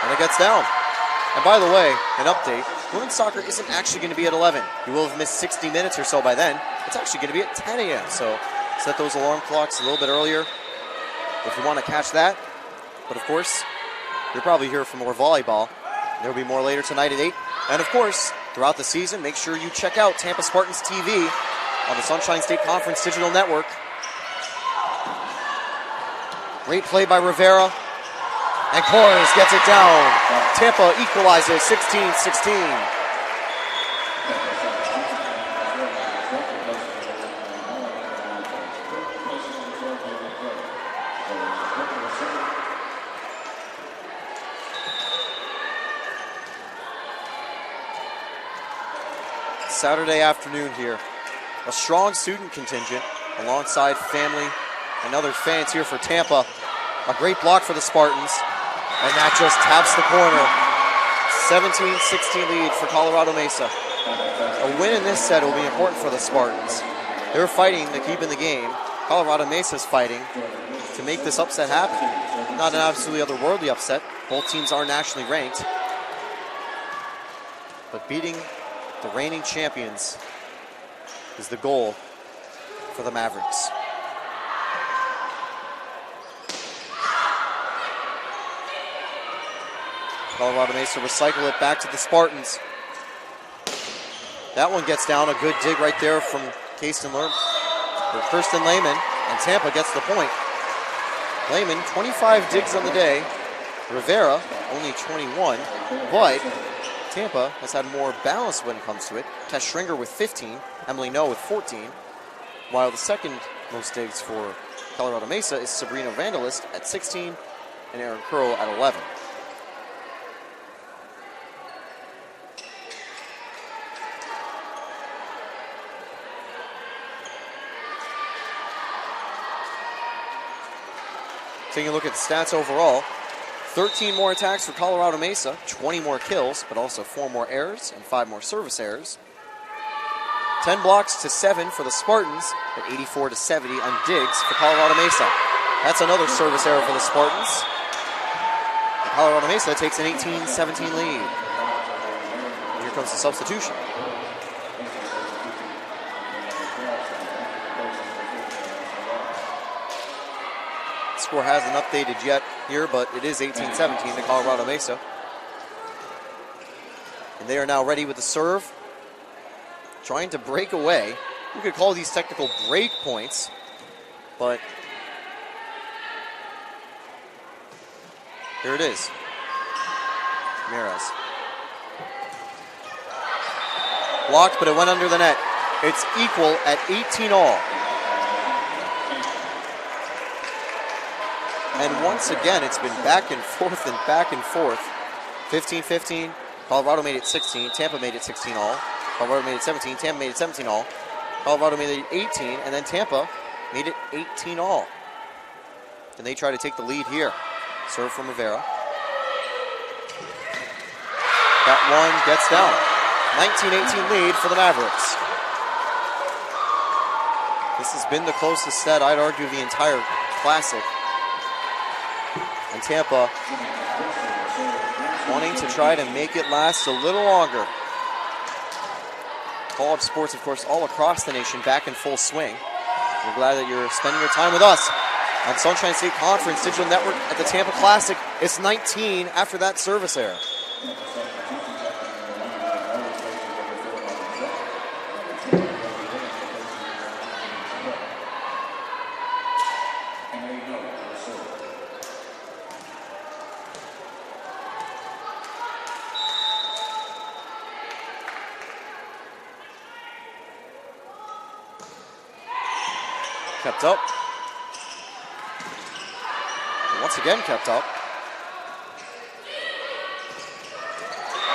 B: And it gets down. And by the way, an update, women's soccer isn't actually going to be at 11. You will have missed 60 minutes or so by then. It's actually going to be at 10 a.m. So set those alarm clocks a little bit earlier if you want to catch that. But of course, you're probably here for more volleyball. There will be more later tonight at 8. And of course, throughout the season, make sure you check out Tampa Spartans TV on the Sunshine State Conference Digital Network. Great play by Rivera. And Coors gets it down. Tampa equalizes 16-16. Saturday afternoon here. A strong student contingent alongside family and other fans here for Tampa. A great block for the Spartans. And that just taps the corner. 17-16 lead for Colorado Mesa. A win in this set will be important for the Spartans. They're fighting to keep in the game. Colorado Mesa's fighting to make this upset happen. Not an absolutely otherworldly upset. Both teams are nationally ranked. But beating the reigning champions is the goal for the Mavericks. Colorado Mesa recycle it back to the Spartans. That one gets down. A good dig right there from Kirsten Lehman, and Tampa gets the point. Lehman, 25 digs on the day. Rivera, only 21, but Tampa has had more balance when it comes to it. Tess Schringer with 15, Emily No with 14, while the second most digs for Colorado Mesa is Sabrina Vandalist at 16 and Erin Curl at 11. Taking a look at the stats overall, 13 more attacks for Colorado Mesa, 20 more kills, but also 4 more errors and 5 more service errors. 10 blocks to 7 for the Spartans, but 84 to 70 on digs for Colorado Mesa. That's another service error for the Spartans. And Colorado Mesa takes an 18-17 lead. And here comes the substitution. Score hasn't updated yet here, but it is 18-17 to Colorado Mesa. And they are now ready with the serve. Trying to break away. You could call these technical break points, but here it is. Ramirez. Blocked, but it went under the net. It's equal at 18 all. And once again, it's been back and forth and back and forth. 15-15. Colorado made it 16. Tampa made it 16 all. Colorado made it 17. Tampa made it 17 all. Colorado made it 18. And then Tampa made it 18 all. And they try to take the lead here. Serve from Rivera. That one gets down. 19-18 lead for the Mavericks. This has been the closest set, I'd argue, the entire Classic. And Tampa wanting to try to make it last a little longer. Call-up sports, of course, all across the nation, back in full swing. We're glad that you're spending your time with us on Sunshine State Conference Digital Network at the Tampa Classic. It's 19 after that service error. Kept up. And once again kept up.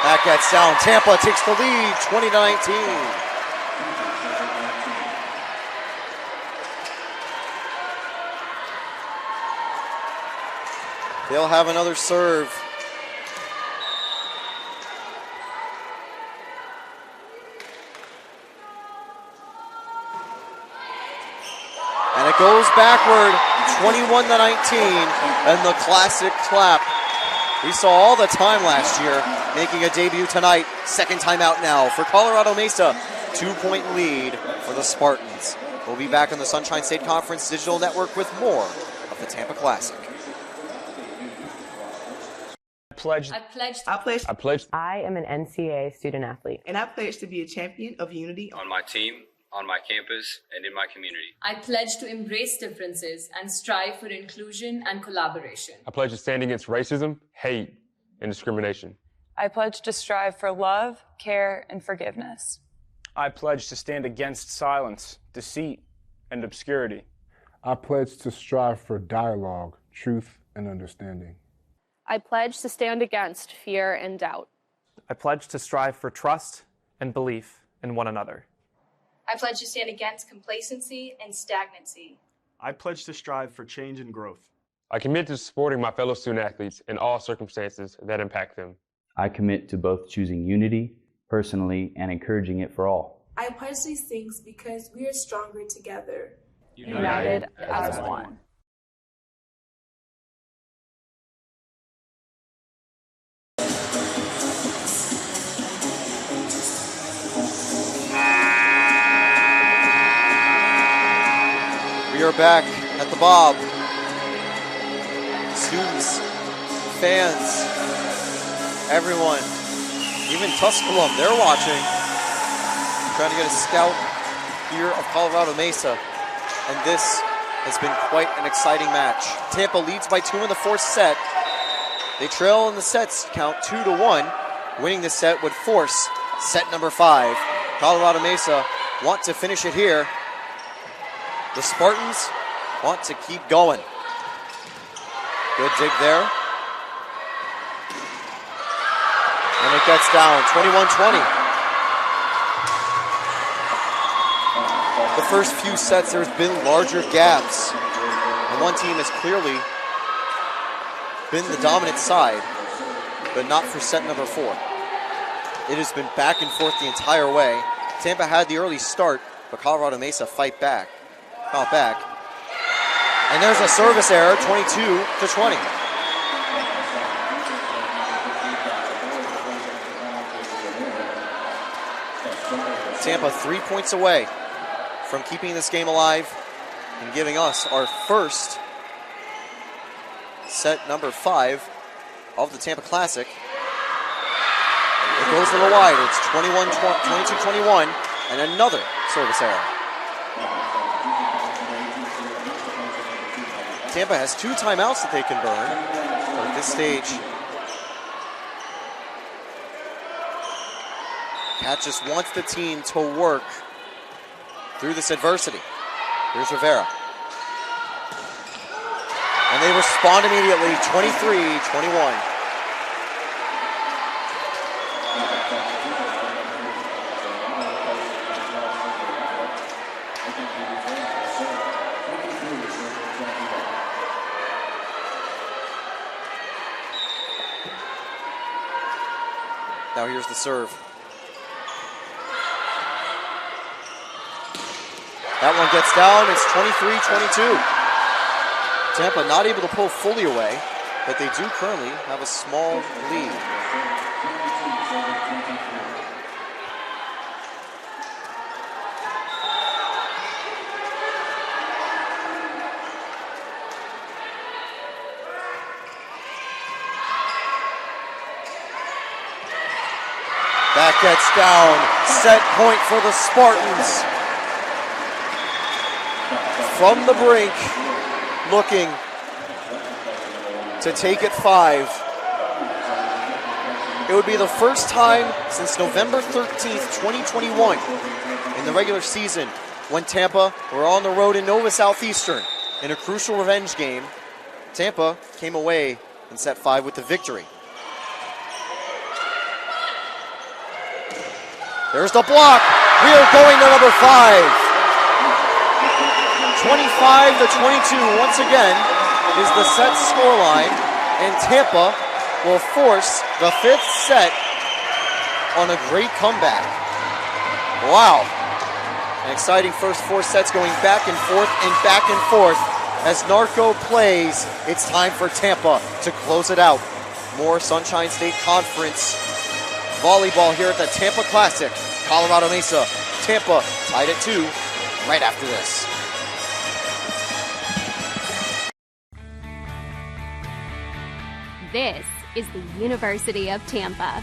B: That gets down. Tampa takes the lead, 20-19. They'll have another serve. And it goes backward, 21-19, and the classic clap. We saw all the time last year, making a debut tonight. Second time out now for Colorado Mesa. 2-point lead for the Spartans. We'll be back on the Sunshine State Conference Digital Network with more of the Tampa Classic.
E: I am an NCAA student athlete.
F: And I pledge to be a champion of unity
H: on my team, on my campus, and in my community.
I: I pledge to embrace differences and strive for inclusion and collaboration.
J: I pledge to stand against racism, hate, and discrimination.
K: I pledge to strive for love, care, and forgiveness.
L: I pledge to stand against silence, deceit, and obscurity.
M: I pledge to strive for dialogue, truth, and understanding.
N: I pledge to stand against fear and doubt.
O: I pledge to strive for trust and belief in one another.
P: I pledge to stand against complacency and stagnancy.
Q: I pledge to strive for change and growth.
J: I commit to supporting my fellow student athletes in all circumstances that impact them.
R: I commit to both choosing unity personally and encouraging it for all.
S: I pledge these things because we are stronger together.
K: United as one.
B: We are back at the Bob. Students, fans, everyone, even Tusculum, they're watching. Trying to get a scout here of Colorado Mesa. And this has been quite an exciting match. Tampa leads by 2 in the fourth set. They trail in the sets count 2-1. Winning this set would force set number 5. Colorado Mesa want to finish it here. The Spartans want to keep going. Good dig there. And it gets down, 21-20. The first few sets, there's been larger gaps. And one team has clearly been the dominant side, but not for set number 4. It has been back and forth the entire way. Tampa had the early start, but Colorado Mesa fought back. And there's a service error, 22-20. Tampa 3 points away from keeping this game alive and giving us our first set number 5 of the Tampa Classic. It goes a little wide. It's 22-21, and another service error. Tampa has 2 timeouts that they can burn, but at this stage, Cat just wants the team to work through this adversity. Here's Rivera. And they respond immediately, 23-21. Now here's the serve. That one gets down, it's 23-22. Tampa not able to pull fully away, but they do currently have a small lead. That gets down. Set point for the Spartans. From the brink, looking to take it 5. It would be the first time since November 13th, 2021 in the regular season when Tampa were on the road in Nova Southeastern in a crucial revenge game. Tampa came away in set 5 with the victory. There's the block. We are going to number 5. 25-22 once again is the set scoreline. And Tampa will force the 5th set on a great comeback. Wow. An exciting first 4 sets going back and forth and back and forth. As Narco plays, it's time for Tampa to close it out. More Sunshine State Conference volleyball here at the Tampa Classic. Colorado Mesa, Tampa tied at 2 right after this.
D: This is the University of Tampa.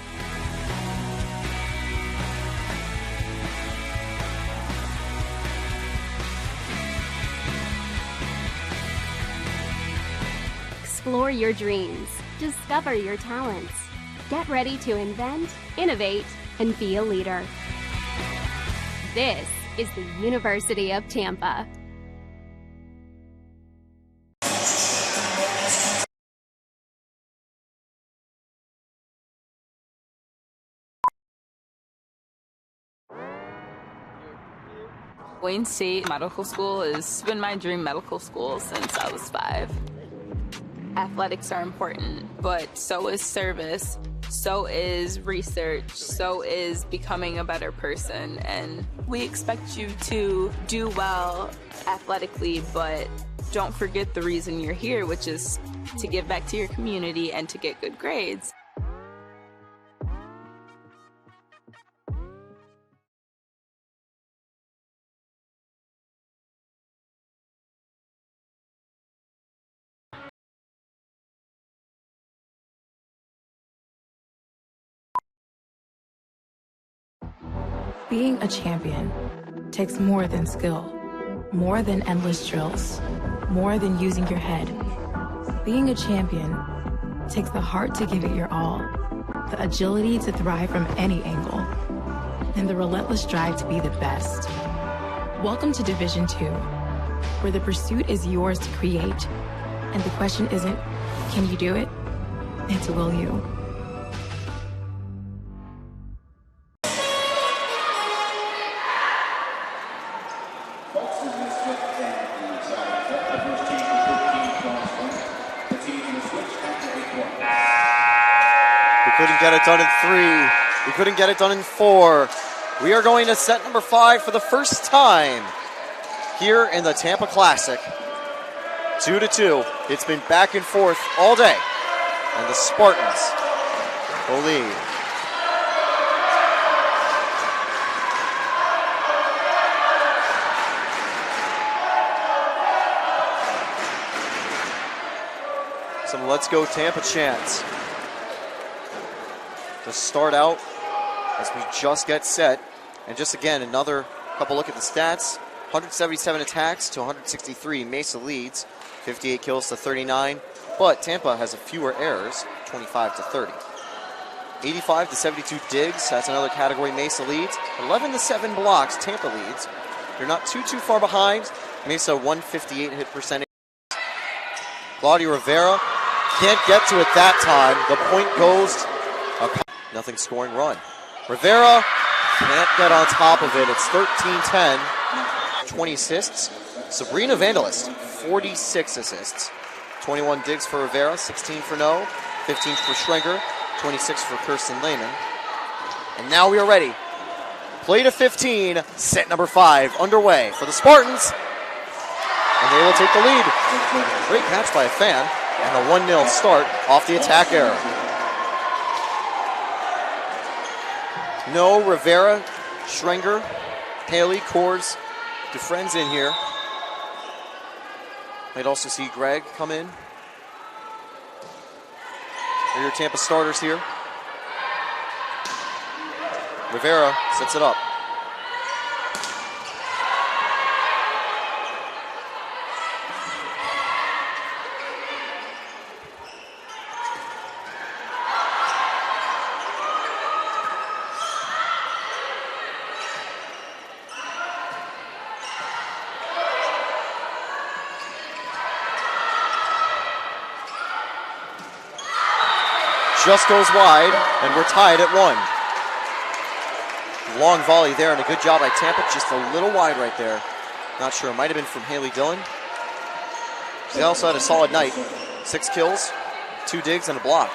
D: Explore your dreams. Discover your talents. Get ready to invent, innovate, and be a leader. This is the University of Tampa.
A: Wayne State Medical School has been my dream medical school since I was 5. Athletics are important, but so is service, so is research, so is becoming a better person. And we expect you to do well athletically, but don't forget the reason you're here, which is to give back to your community and to get good grades.
C: Being a champion takes more than skill, more than endless drills, more than using your head. Being a champion takes the heart to give it your all, the agility to thrive from any angle, and the relentless drive to be the best. Welcome to Division II, where the pursuit is yours to create, and the question isn't, can you do it? It's will you?
B: Couldn't get it done in 3. We couldn't get it done in 4. We are going to set number 5 for the first time here in the Tampa Classic. 2-2. It's been back and forth all day, and the Spartans will lead. Some Let's Go Tampa chants to start out as we just get set. And just again, another couple look at the stats. 177 attacks to 163. Mesa leads 58 kills to 39, but Tampa has a fewer errors, 25 to 30. 85 to 72 digs, that's another category Mesa leads. 11 to 7 blocks, Tampa leads. They're not too far behind. Mesa 158 hit percentage. Claudia Rivera can't get to it that time. The point goes nothing scoring run. Rivera can't get on top of it. It's 13-10, 20 assists. Sabrina Vandalist, 46 assists. 21 digs for Rivera, 16 for No, 15 for Schrenger, 26 for Kirsten Lehman. And now we are ready. Play to 15, set number 5 underway for the Spartans. And they will take the lead. Great catch by a fan, and a 1-0 start off the attack error. No, Rivera, Schrenger, Haley, Kors, Dufresne's in here. Might also see Greg come in. Are your Tampa starters here? Rivera sets it up. Just goes wide, and we're tied at 1. Long volley there, and a good job by Tampa, just a little wide right there. Not sure, it might have been from Haley Dillon. She also had a solid night. 6 kills, 2 digs and a block.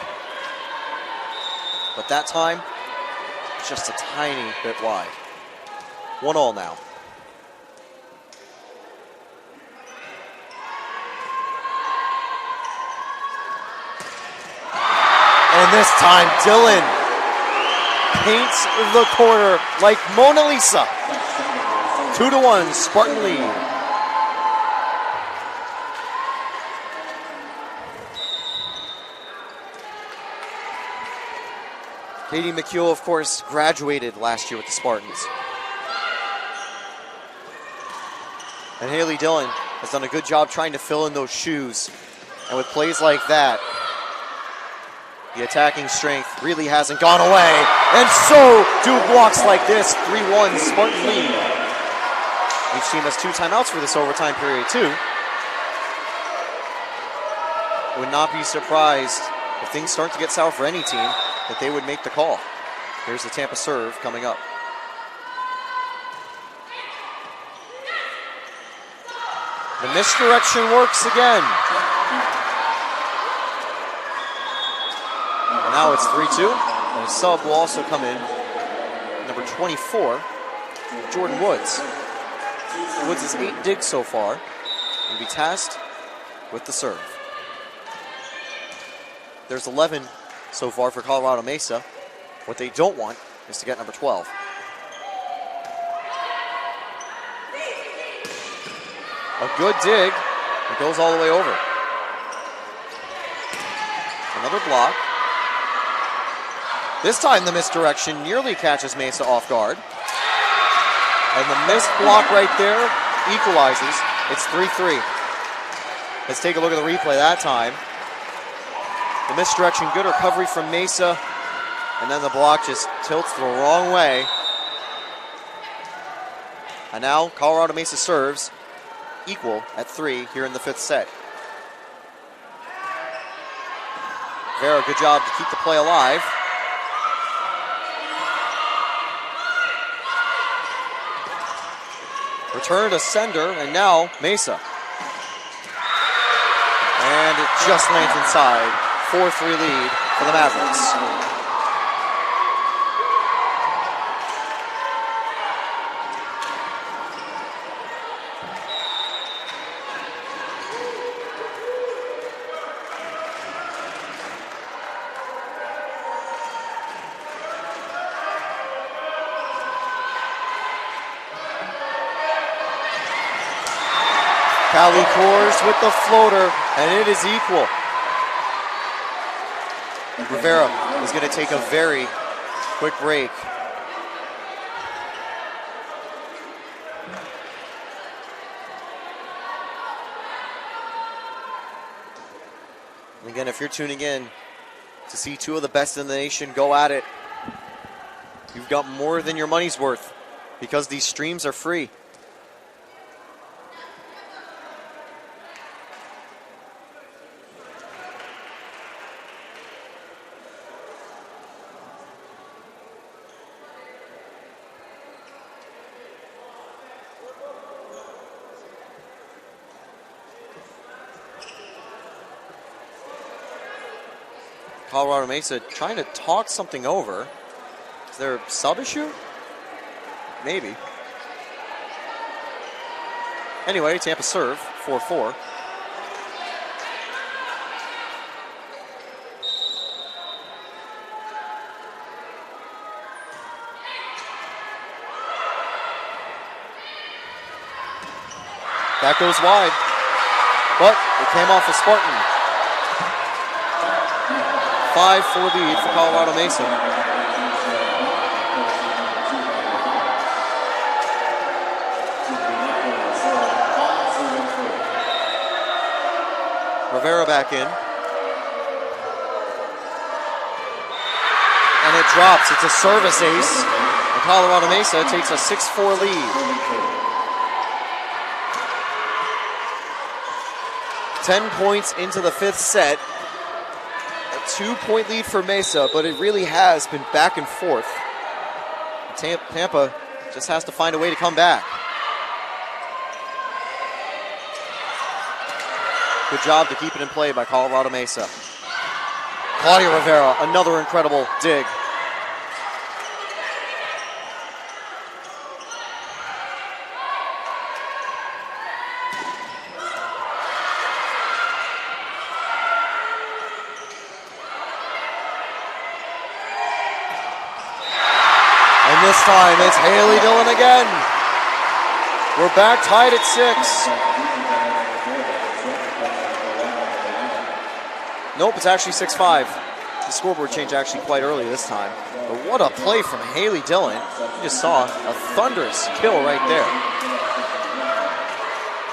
B: But that time, just a tiny bit wide. 1-1 now. And this time, Dylan paints the corner like Mona Lisa. 2-1, Spartan lead. Katie McHugh, of course, graduated last year with the Spartans. And Haley Dillon has done a good job trying to fill in those shoes. And with plays like that, the attacking strength really hasn't gone away. And so do blocks like this. 3-1 Spartan lead. Each team has 2 timeouts for this overtime period too. I would not be surprised if things start to get sour for any team that they would make the call. Here's the Tampa serve coming up. The misdirection works again. And now it's 3-2. And a sub will also come in. Number 24, Jordan Woods. Woods has 8 digs so far. He'll be tasked with the serve. There's 11 so far for Colorado Mesa. What they don't want is to get number 12. A good dig. It goes all the way over. Another block. This time the misdirection nearly catches Mesa off guard. And the missed block right there equalizes. It's 3-3. Let's take a look at the replay that time. The misdirection, good recovery from Mesa. And then the block just tilts the wrong way. And now Colorado Mesa serves equal at 3 here in the 5th set. Vera, good job to keep the play alive. Return to sender, and now Mesa. And it just lands inside. 4-3 lead for the Mavericks. Callie Coors with the floater, and it is equal. Rivera is going to take a very quick break. And again, if you're tuning in to see 2 of the best in the nation go at it, you've got more than your money's worth because these streams are free. Colorado Mesa trying to talk something over. Is there a sub issue? Maybe. Anyway, Tampa serve, 4-4. That goes wide, but it came off a Spartan. 5-4 lead for Colorado Mesa. Rivera back in. And it drops. It's a service ace. And Colorado Mesa takes a 6-4 lead. 10 points into the 5th set. 2-point lead for Mesa, but it really has been back and forth. Tampa just has to find a way to come back. Good job to keep it in play by Colorado Mesa. Claudia Rivera, another incredible dig. And this time it's Haley Dillon again. We're back tied at 6. Nope, it's actually 6-5. The scoreboard changed actually quite early this time. But what a play from Haley Dillon. You just saw a thunderous kill right there.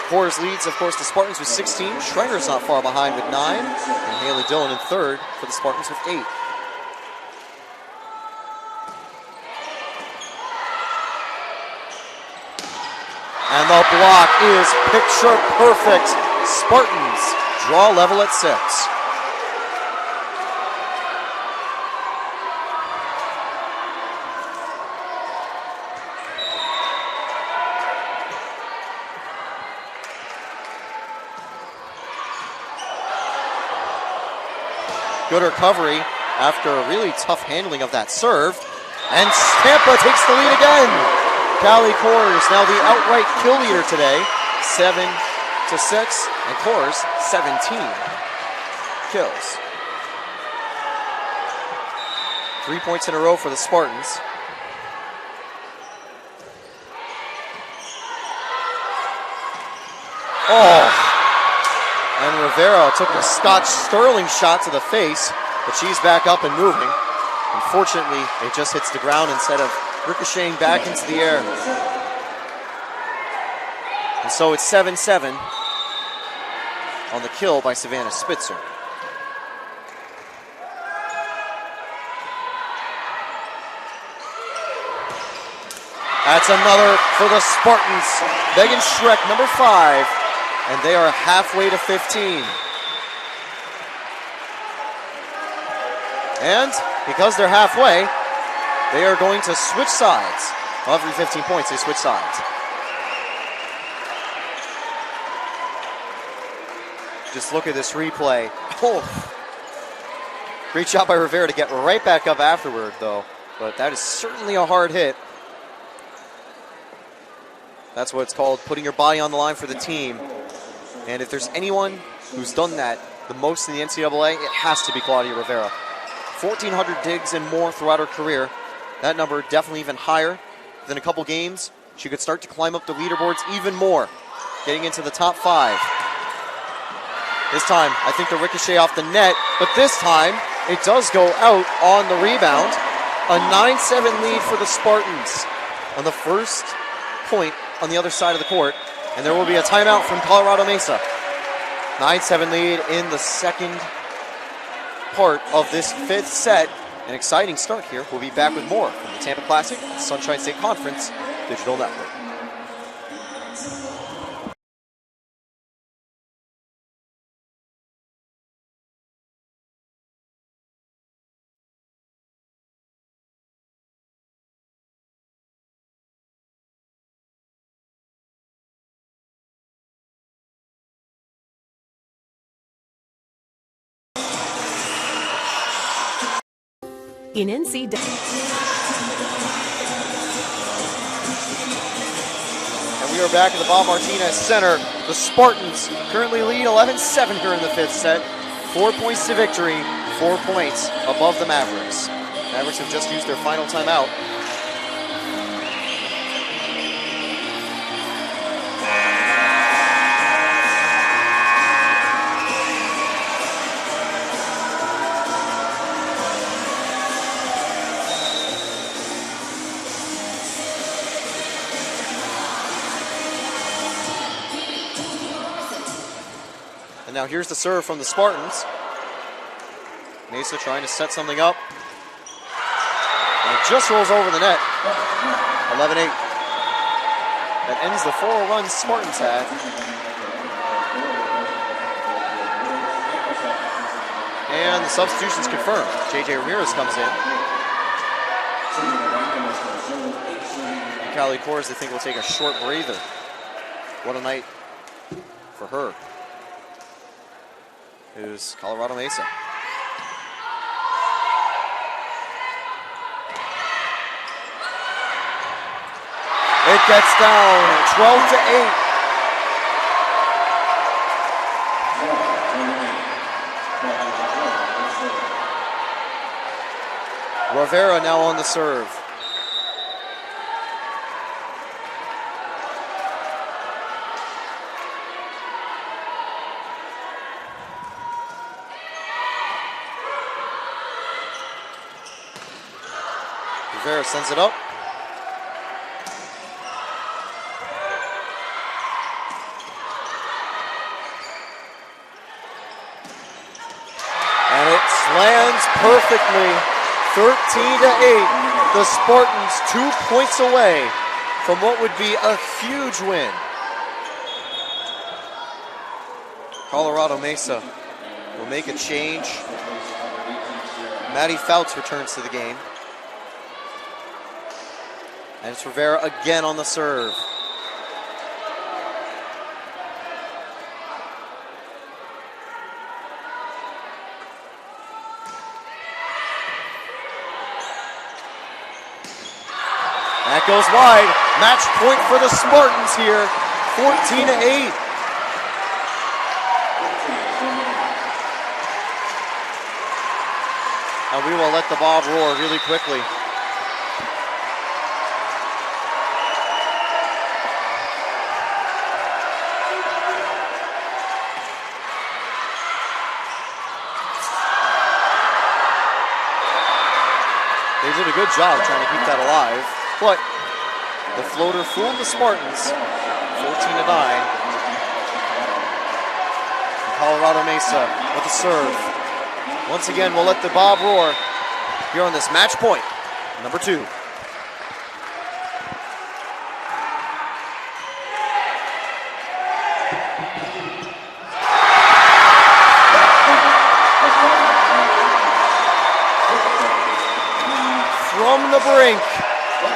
B: Coors leads, of course, the Spartans with 16. Schrenger's not far behind with 9. And Haley Dillon in third for the Spartans with 8. And the block is picture perfect. Spartans draw level at 6. Good recovery after a really tough handling of that serve. And Tampa takes the lead again. Callie Coors now the outright kill leader today, 7-6, and Coors 17 kills. 3 points in a row for the Spartans. Oh! And Rivera took a Scott Sterling shot to the face, but she's back up and moving. Unfortunately, it just hits the ground instead of ricocheting back into the air. And so it's 7-7 on the kill by Savannah Spitzer. That's another for the Spartans. Megan Schreck, number 5, and they are halfway to 15. And because they're halfway, they are going to switch sides. Every 15 points, they switch sides. Just look at this replay. Oh. Great job by Rivera to get right back up afterward, though. But that is certainly a hard hit. That's what it's called, putting your body on the line for the team. And if there's anyone who's done that the most in the NCAA, it has to be Claudia Rivera. 1,400 digs and more throughout her career. That number definitely even higher. Within a couple games, she could start to climb up the leaderboards even more, getting into the top 5. This time, I think the ricochet off the net, but this time, it does go out on the rebound. A 9-7 lead for the Spartans on the first point on the other side of the court, and there will be a timeout from Colorado Mesa. 9-7 lead in the second part of this 5th set. An exciting start here. We'll be back with more from the Tampa Classic, Sunshine State Conference Digital Network.
G: In NCAA.
B: And we are back at the Bob Martinez Center. The Spartans currently lead 11-7 here in the 5th set. 4 points to victory, 4 points above the Mavericks. Mavericks have just used their final timeout. Now here's the serve from the Spartans. Mesa trying to set something up. And it just rolls over the net. 11-8. That ends the 4 run Spartans had. And the substitution's confirmed. JJ Ramirez comes in. And Callie Coors, I think, will take a short breather. What a night for her. Is Colorado Mesa. It gets down 12-8. Rivera now on the serve. Rivera sends it up. And it lands perfectly. 13-8. The Spartans 2 points away from what would be a huge win. Colorado Mesa will make a change. Maddie Fouts returns to the game. And it's Rivera again on the serve. That goes wide. Match point for the Spartans here. 14-8. And we will let the ball roar really quickly. They did a good job trying to keep that alive. But the floater fooled the Spartans, 14-9. Colorado Mesa with the serve. Once again, we'll let the Bob roar here on this match point, number 2. From the brink.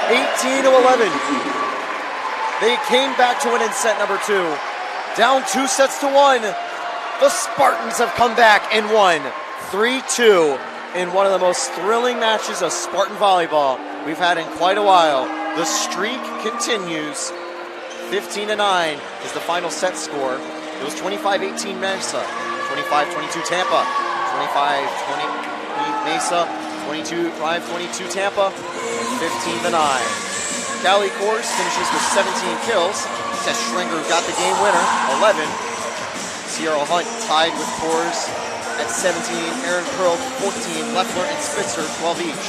B: 18-11. They came back to win in set number 2. Down 2 sets to 1. The Spartans have come back and won 3-2 in one of the most thrilling matches of Spartan volleyball we've had in quite a while. The streak continues. 15-9 is the final set score. It was 25-18 Mesa, 25-22 Tampa, 25-20 Mesa, 22-22 Tampa, 15-9. Callie Kors finishes with 17 kills. Tess Schrenger got the game winner, 11. Sierra Hunt tied with Kors at 17. Aaron Pearl, 14. Leffler and Spitzer, 12 each.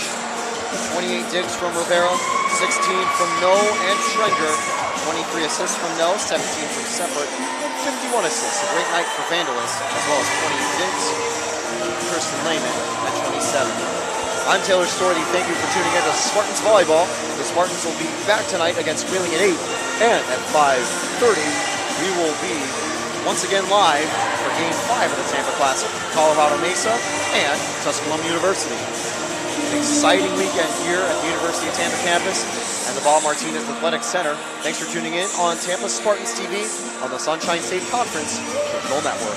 B: 28 digs from Rivera, 16 from No and Schrenger. 23 assists from No, 17 from Separate. 51 assists. A great night for Vandalis, as well as 20 digs. Kirsten Lehman at 27. I'm Taylor Storty. Thank you for tuning in to Spartans Volleyball. The Spartans will be back tonight against Wheeling at 8. And at 5:30, we will be once again live for Game 5 of the Tampa Classic, Colorado Mesa and Tusculum University. An exciting weekend here at the University of Tampa campus and the Ball Martinez Athletic Center. Thanks for tuning in on Tampa Spartans TV on the Sunshine State Conference Control Network.